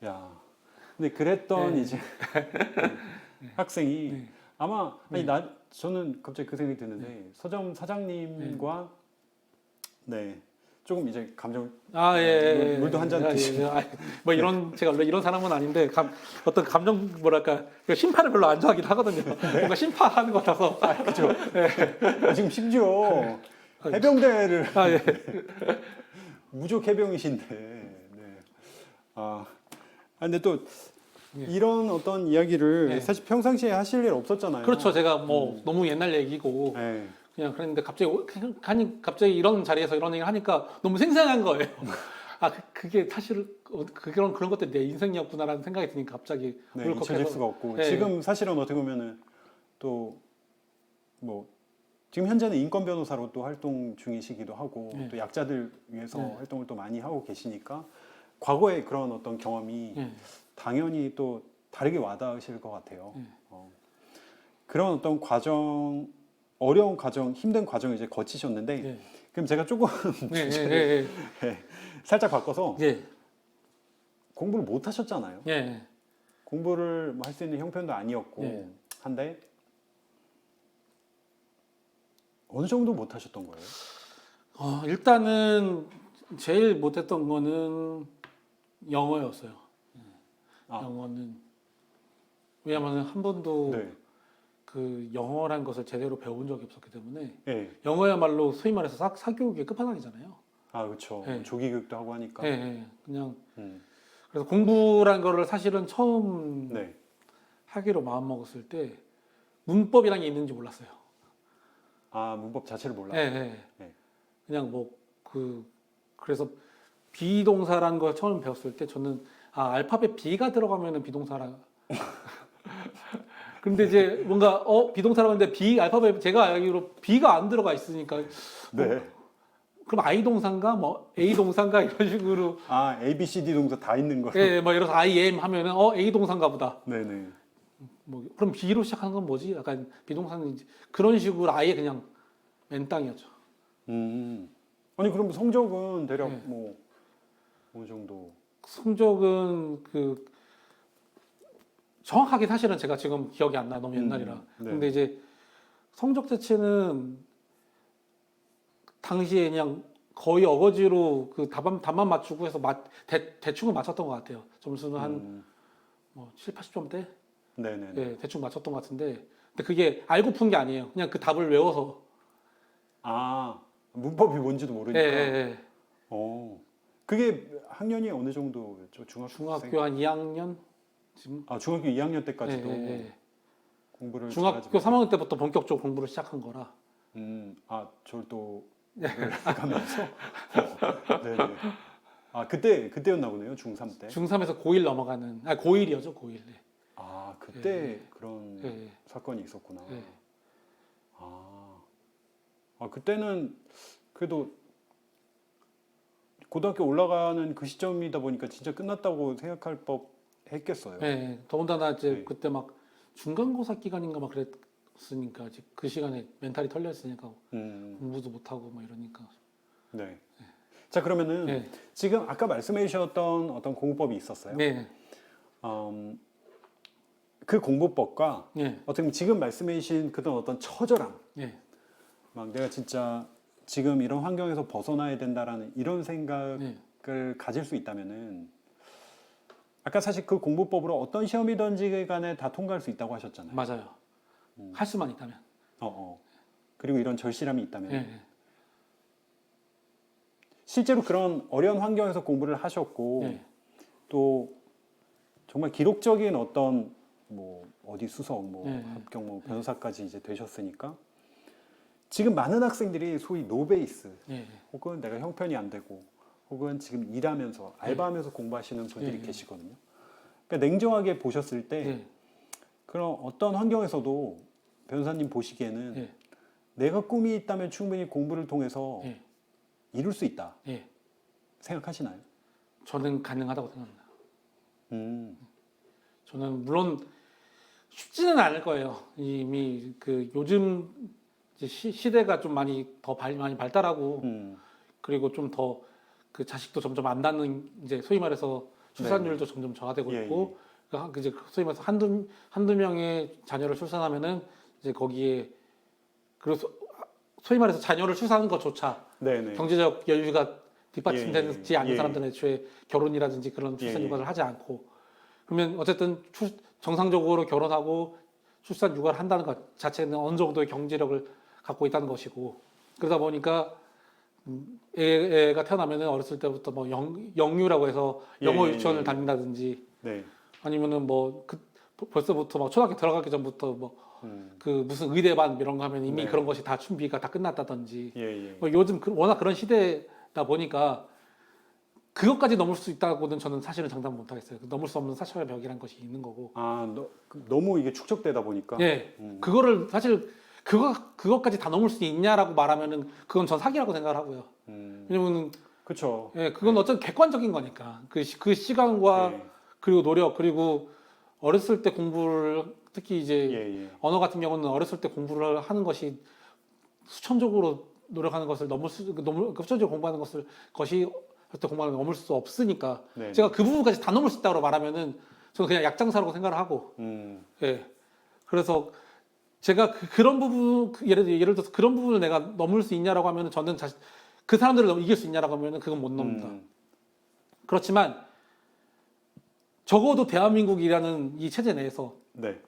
야, 근데 그랬던 네. 이제 학생이 네. 아마 아니 저는 갑자기 그 생각이 드는데 서점 사장님과 네 조금 이제 감정 물도 한 잔 드시고 뭐 이런 제가 원래 이런 사람은 아닌데 어떤 감정 뭐랄까 심판을 별로 안 좋아하긴 하거든요. 뭔가 심판하는 것 같아서. 그렇죠. 지금 심지어 해병대를 예. 무적 해병이신데 네. 근데 또 이런 어떤 이야기를 사실 평상시에 하실 일 없었잖아요. 그렇죠. 제가 뭐 너무 옛날 얘기고 네. 그냥 그랬는데 갑자기 이런 자리에서 이런 얘기를 하니까 너무 생생한 거예요. 그게 사실 그런 것들이 내 인생이었구나라는 생각이 드니까 갑자기 네, 울컥해서. 잊혀질 수가 없고 네. 지금 사실은 어떻게 보면은 또 뭐 지금 현재는 인권 변호사로 또 활동 중이시기도 하고 네. 또 약자들 위해서 네. 활동을 또 많이 하고 계시니까 과거의 그런 어떤 경험이 당연히 또 다르게 와닿으실 것 같아요. 그런 어떤 과정, 어려운 과정, 힘든 과정을 이제 거치셨는데 그럼 제가 조금 주제를 살짝 바꿔서 공부를 못 하셨잖아요. 공부를 뭐 할 수 있는 형편도 아니었고 한데 어느 정도 못 하셨던 거예요? 일단은 제일 못했던 거는 영어였어요. 영어는 왜냐하면 한 번도 그 영어란 것을 제대로 배운 적이 없었기 때문에 영어야말로 소위 말해서 사교육의 끝판왕이잖아요. 그렇죠. 조기 교육도 하고 하니까. 그냥 그래서 공부란 거를 사실은 처음 하기로 마음 먹었을 때 문법이란 게 있는지 몰랐어요. 문법 자체를 몰라요. 그냥 그래서 비동사라는 걸 처음 배웠을 때 저는 알파벳 B가 들어가면은 비동사라. 근데 이제 뭔가 비동사라고 하는데 알파벳 제가 알기로 B가 안 들어가 있으니까 그럼 I 동사인가 뭐 A 동사인가 이런 식으로 A, B, C, D 동사 다 있는 거. 뭐 예를 들어서 I am 하면은 A 동사인가 보다. 네네. 뭐 그럼 B로 시작하는 건 뭐지? 약간 비동사는 그런 식으로 아예 그냥 맨땅이었죠. 아니 그럼 성적은 대략 뭐 어느 정도? 성적은 정확하게 사실은 제가 지금 기억이 안 나. 너무 옛날이라. 근데 이제 성적 자체는 당시에 그냥 거의 어거지로 답만 맞추고 해서 대충은 맞췄던 것 같아요. 점수는 한 7, 80점대? 네네. 대충 맞췄던 것 같은데 근데 그게 알고 푼 게 아니에요. 그냥 그 답을 외워서. 문법이 뭔지도 모르니까. 그게 학년이 어느 정도였죠? 중학교 한 2학년? 지금? 중학교 2학년 때까지도 공부를 중학교 3학년 때부터 본격적으로 공부를 시작한 거라. 절도 가면서. 네네. 그때였나 보네요. 중3 때. 중3에서 고1 넘어가는 고1이었죠. 고1. 그때 그런 사건이 있었구나. 그때는 그래도 고등학교 올라가는 그 시점이다 보니까 진짜 끝났다고 생각할 법 했겠어요. 더군다나 이제 그때 막 중간고사 기간인가 막 그랬으니까 아직 그 시간에 멘탈이 털려 있으니까 공부도 못 하고 막 이러니까. 자 그러면은 지금 아까 말씀해 주셨던 어떤 공부법이 있었어요. 그 공부법과 어떻게 보면 지금 말씀해 주신 그런 어떤 처절함. 막 내가 진짜 지금 이런 환경에서 벗어나야 된다라는 이런 생각을 가질 수 있다면은 아까 사실 그 공부법으로 어떤 시험이든지 간에 다 통과할 수 있다고 하셨잖아요. 맞아요. 할 수만 있다면. 그리고 이런 절실함이 있다면. 실제로 그런 어려운 환경에서 공부를 하셨고 또 정말 기록적인 어떤 뭐 어디 수석, 합격, 변호사까지 이제 되셨으니까 지금 많은 학생들이 소위 노베이스 혹은 내가 형편이 안 되고 혹은 지금 일하면서 알바하면서 공부하시는 분들이 계시거든요. 그러니까 냉정하게 보셨을 때 그럼 어떤 환경에서도 변호사님 보시기에는 예. 내가 꿈이 있다면 충분히 공부를 통해서 예. 이룰 수 있다 예. 생각하시나요? 저는 가능하다고 생각합니다. 저는 물론 쉽지는 않을 거예요. 이미 그 요즘 이제 시대가 좀 많이 많이 발달하고 그리고 좀 더 그 자식도 점점 안 낳는 이제 소위 말해서 출산율도 점점 저하되고 예, 있고 이제 소위 말해서 한두 명의 자녀를 출산하면은 이제 거기에 그래서 소위 말해서 자녀를 출산하는 것조차 네네. 경제적 여유가 뒷받침되지 않는 예. 사람들은 애초에 결혼이라든지 그런 출산 예. 육아를 하지 않고 그러면 어쨌든 정상적으로 결혼하고 출산 육아를 한다는 것 자체는 어느 정도의 경제력을 갖고 있다는 것이고 그러다 보니까 애가 태어나면은 어렸을 때부터 뭐 영유라고 해서 영어 유치원을 다닌다든지 네. 아니면은 뭐 벌써부터 막 초등학교 들어가기 전부터 뭐 그 무슨 의대반 이런 거 하면 이미 네. 그런 것이 다 준비가 다 끝났다든지 예. 뭐 요즘 워낙 그런 시대다 보니까 그것까지 넘을 수 있다고는 저는 사실은 장담 못 하겠어요. 넘을 수 없는 사실의 벽이라는 것이 있는 거고. 너무 이게 축적되다 보니까. 예. 그거를 사실 그것까지 다 넘을 수 있냐라고 말하면은 그건 전 사기라고 생각을 하고요. 왜냐면은 그렇죠. 예, 그건 어떤 객관적인 거니까 그 시간과 예. 그리고 노력 그리고 어렸을 때 공부를 특히 이제 예. 언어 같은 경우는 어렸을 때 공부를 하는 것이 수천적으로 노력하는 것을 수천적으로 공부하는 것이 어렸을 때 공부하는 걸 넘을 수 없으니까 네. 제가 그 부분까지 다 넘을 수 있다고 말하면은 저는 그냥 약장사라고 생각을 하고 예. 그래서 제가 그런 부분 예를 들어서 그런 부분을 내가 넘을 수 있냐라고 하면은 저는 그 사람들을 이길 수 있냐라고 하면은 그건 못 넘는다. 그렇지만 적어도 대한민국이라는 이 체제 내에서 네.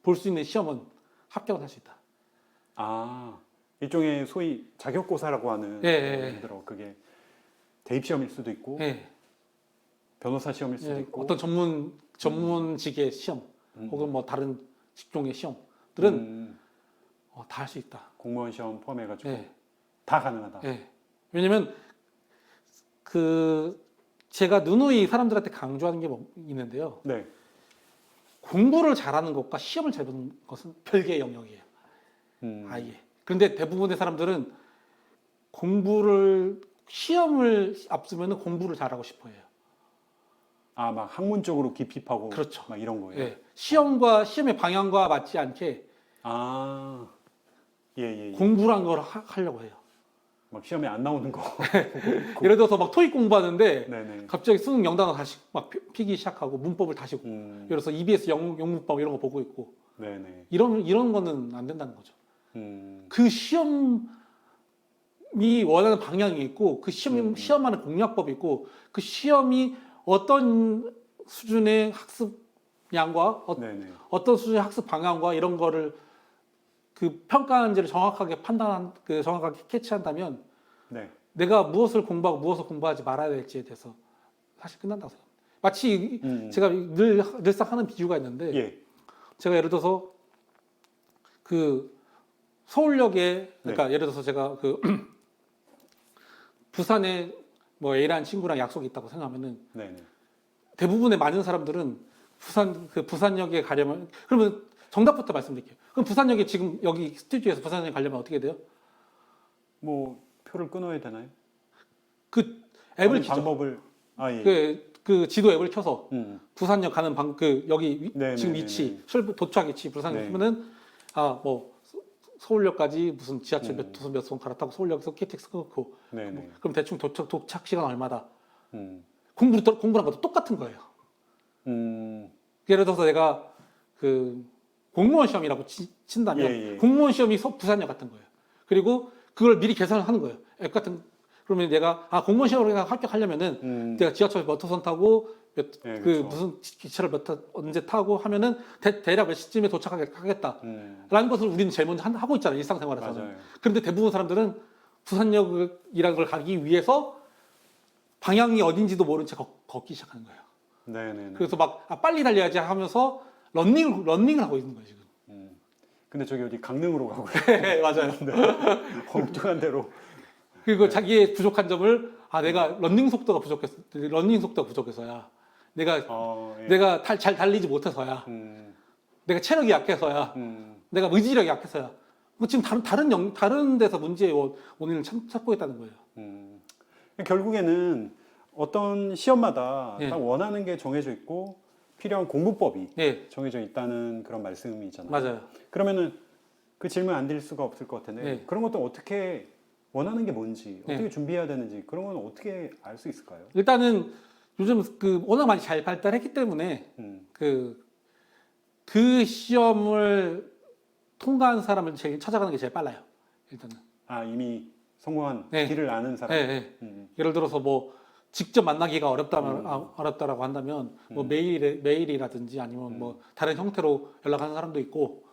볼 수 있는 시험은 합격을 할 수 있다. 일종의 소위 자격고사라고 하는 예를 들어 그게 대입 시험일 수도 있고 변호사 시험일 수도 있고 어떤 전문직의 시험 혹은 뭐 다른 직종의 시험들은 다 할 수 있다. 공무원 시험 포함해가지고 다 가능하다. 왜냐면 제가 누누이 사람들한테 강조하는 게 있는데요. 네. 공부를 잘하는 것과 시험을 잘 보는 것은 별개의 영역이에요. 아예. 그런데 대부분의 사람들은 시험을 앞두면 공부를 잘하고 싶어해요. 막 학문적으로 깊이 파고 그렇죠. 막 이런 거예요. 예. 시험의 방향과 맞지 않게 공부를 한 걸 하려고 해요. 막 시험에 안 나오는 거. 예를 들어서 막 토익 공부하는데 네네. 갑자기 수능 영단어 다시 막 피기 시작하고 문법을 다시 예를 들어서 EBS 영문법 이런 거 보고 있고 네네. 이런 거는 안 된다는 거죠. 그 시험이 원하는 방향이 있고 그 시험하는 공략법이 있고 그 시험이 어떤 수준의 학습량과 어떤 수준의 학습 방향과 이런 거를 그 평가한지를 정확하게 정확하게 캐치한다면 내가 무엇을 공부하고 무엇을 공부하지 말아야 될지에 대해서 사실 끝난다고 생각합니다. 마치 제가 늘상 하는 비유가 있는데 제가 예를 들어서 그 서울역에 그러니까 예를 들어서 제가 그 부산에 뭐 A라는 친구랑 약속이 있다고 생각하면은 대부분의 많은 사람들은 부산역에 가려면 그러면 정답부터 말씀드릴게요. 그럼 부산역에 지금 여기 스튜디오에서 부산역에 가려면 어떻게 돼요? 뭐 표를 끊어야 되나요? 그 앱을 방법을 그 지도 앱을 켜서 부산역 가는 여기 지금 위치 도착 위치 부산역 하면은 뭐 서울역까지 무슨 지하철 몇 선 갈아타고 서울역에서 KTX 끊고 그럼 대충 도착 시간 얼마다 공부랑 것도 똑같은 거예요. 예를 들어서 내가 그 공무원 시험이라고 친다면 공무원 시험이 부산역 같은 거예요. 그리고 그걸 미리 계산을 하는 거예요. 앱 같은 그러면 내가 공무원 시험을 합격하려면은 내가 지하철 몇 호선 타고 무슨 기차를 언제 타고 하면은 대략 몇 시쯤에 도착하겠다라는 것을 우리는 제일 먼저 하고 있잖아요. 일상생활에서는. 맞아요. 그런데 대부분 사람들은 부산역이라는 걸 가기 위해서 방향이 어딘지도 모른 채 걷기 시작하는 거예요. 그래서 막 빨리 달려야지 하면서 러닝을 하고 있는 거예요 지금. 근데 저기 어디 강릉으로 가고 맞아요. 엉뚱한 데로. 그리고 자기의 부족한 점을 내가 러닝 속도가 부족해서야 내가 잘 달리지 못해서야 내가 체력이 약해서야, 내가 의지력이 약해서야. 뭐 지금 다른 데서 문제의 원인을 찾고 있다는 거예요. 결국에는 어떤 시험마다 예. 딱 원하는 게 정해져 있고 필요한 공부법이 예, 정해져 있다는 그런 말씀이잖아요. 맞아요. 그러면은 그 질문 안 드릴 수가 없을 것 같은데 예. 그런 것도 어떻게 원하는 게 뭔지 어떻게 예. 준비해야 되는지 그런 건 어떻게 알 수 있을까요? 일단은 요즘 워낙 많이 잘 발달했기 때문에 음. 그 시험을 통과한 사람을 제일 찾아가는 게 제일 빨라요. 일단은. 이미 성공한 네. 길을 아는 사람. 예, 예. 예를 들어서 뭐 직접 만나기가 어렵다라고 한다면 뭐 메일이라든지 아니면 뭐 다른 형태로 연락하는 사람도 있고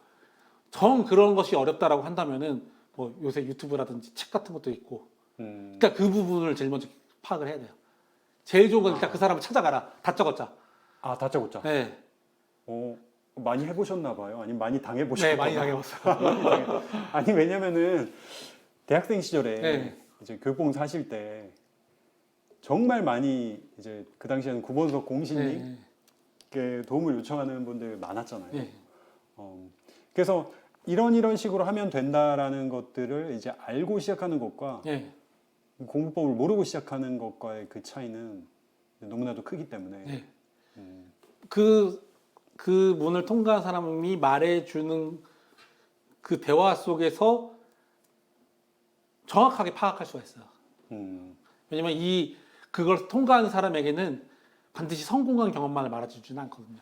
그런 것이 어렵다라고 한다면은 뭐 요새 유튜브라든지 책 같은 것도 있고 그러니까 그 부분을 제일 먼저 파악을 해야 돼요. 제일 좋은 건 일단 그 사람을 찾아가라. 다 적었자. 다짜고짜. 네. 많이 해보셨나 봐요. 아니면 많이 네, 당해보셨나 많이 봐요. 당해봤어요. 아니 왜냐면은 대학생 시절에 네. 이제 교육봉사 하실 때 정말 많이 이제 그 당시에는 구본석 공신님께 네. 도움을 요청하는 분들 많았잖아요. 네. 그래서 이런 식으로 하면 된다라는 것들을 이제 알고 시작하는 것과 네. 공부법을 모르고 시작하는 것과의 그 차이는 너무나도 크기 때문에 네. 그 문을 통과한 사람이 말해주는 그 대화 속에서 정확하게 파악할 수가 있어요. 왜냐면 그걸 통과한 사람에게는 반드시 성공한 경험만을 말해주지는 않거든요.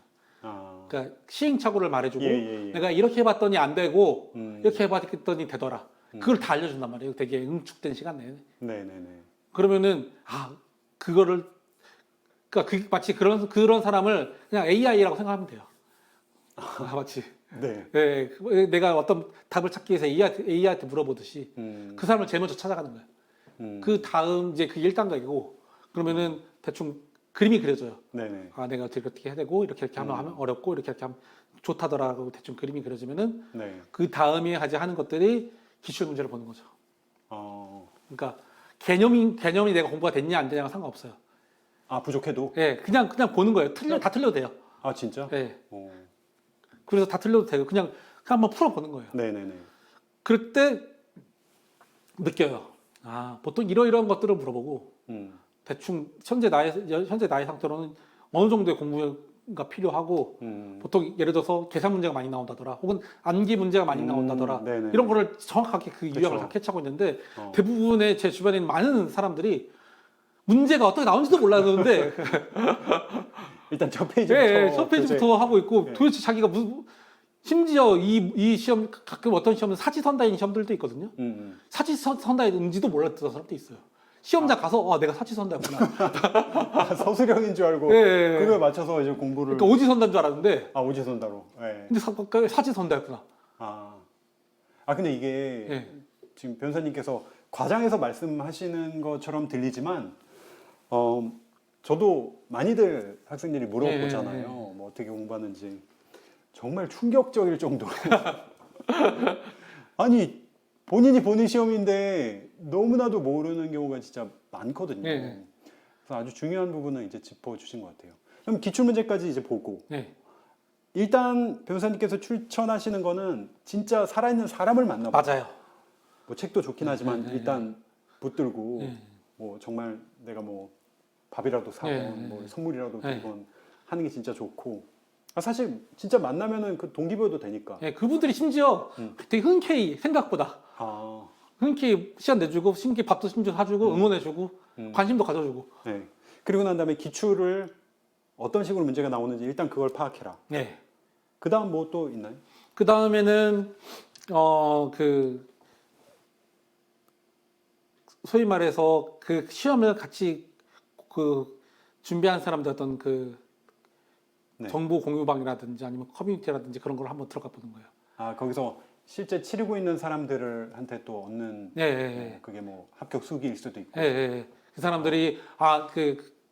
그러니까 시행착오를 말해주고 내가 이렇게 해봤더니 안 되고 이렇게 해봤더니 되더라. 그걸 다 알려준단 말이에요. 되게 응축된 시간 내에. 네네네. 그러면은 그거를 그러니까 마치 그런 사람을 그냥 AI라고 생각하면 돼요. 마치 네. 네, 내가 어떤 답을 찾기 위해서 AI한테 물어보듯이 그 사람을 제일 먼저 찾아가는 거예요. 그 다음 이제 그게 1단계이고 그러면은 대충 그림이 그려져요. 네네. 내가 어떻게 해야 되고 이렇게 하면 어렵고 이렇게 하면 좋다더라고 대충 그림이 그려지면은 네. 그 다음에 하는 것들이 기출 문제를 보는 거죠. 그러니까 개념이 내가 공부가 됐냐 안 되냐가 상관없어요. 부족해도? 예, 그냥 보는 거예요. 다 틀려도 돼요. 진짜? 예. 그래서 다 틀려도 돼요. 그냥 한번 풀어보는 거예요. 네네네. 그럴 때 느껴요. 보통 이러이러한 것들을 물어보고 대충 현재 나의 상태로는 어느 정도의 공부가 필요하고 보통 예를 들어서 계산 문제가 많이 나온다더라 혹은 암기 문제가 많이 나온다더라 네네네. 이런 거를 정확하게 그 유형을 다 캐치하고 있는데 대부분의 제 주변에 있는 많은 사람들이 문제가 어떻게 나온지도 몰랐는데 일단 첫 페이지부터 첫 페이지부터 하고 있고 네. 도대체 자기가 심지어 이 시험 가끔 어떤 시험은 사지선다인 시험들도 있거든요. 사지선다인지도 몰랐던 사람도 있어요. 시험장 가서 내가 사지선다였구나. 서술형인 줄 알고 그거에 맞춰서 이제 공부를. 그러니까 오지선다인 줄 알았는데. 오지선다로. 네. 근데 사지선다였구나. 근데 이게 지금 변호사님께서 과장해서 말씀하시는 것처럼 들리지만 저도 많이들 학생들이 물어보잖아요. 뭐 어떻게 공부하는지. 정말 충격적일 정도로. 아니 본인이 보는 시험인데 너무나도 모르는 경우가 진짜 많거든요. 그래서 아주 중요한 부분을 이제 짚어주신 것 같아요. 그럼 기출문제까지 이제 보고 일단 변호사님께서 추천하시는 거는 진짜 살아있는 사람을 만나보고 맞아요. 뭐 책도 좋긴 하지만 일단 붙들고 뭐 정말 내가 뭐 밥이라도 사건 뭐 선물이라도 드리건 하는 게 진짜 좋고 사실 진짜 만나면은 그 동기부여도 되니까. 그분들이 심지어 되게 흔쾌히 생각보다 흔쾌히 시간 내주고 심지어 밥도 심지어 사주고 응원해주고 관심도 가져주고. 그리고 난 다음에 기출을 어떤 식으로 문제가 나오는지 일단 그걸 파악해라. 그 다음 뭐 또 있나요? 그 다음에는 소위 말해서 그 시험을 같이 준비한 사람들 어떤 정보 공유방이라든지 아니면 커뮤니티라든지 그런 걸 한번 들어가 보는 거예요. 거기서 실제 치르고 있는 사람들한테 또 얻는 그게 뭐 합격 수기일 수도 있고. 그 사람들이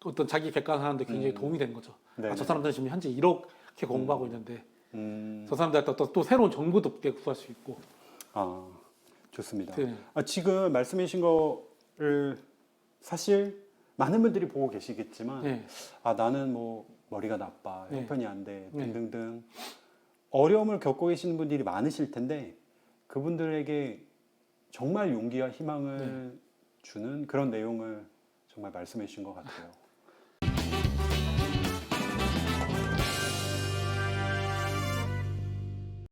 어떤 자기 객관하는데 굉장히 도움이 되는 거죠. 저 사람들은 지금 현재 이렇게 공부하고 있는데 저 사람들한테 또 새로운 정보도 구할 수 있고. 좋습니다. 지금 말씀해 주신 거를 사실 많은 분들이 보고 계시겠지만 나는 뭐 머리가 나빠, 형편이 안 돼, 등등등 어려움을 겪고 계시는 분들이 많으실 텐데 그분들에게 정말 용기와 희망을 주는 그런 내용을 정말 말씀해 주신 것 같아요.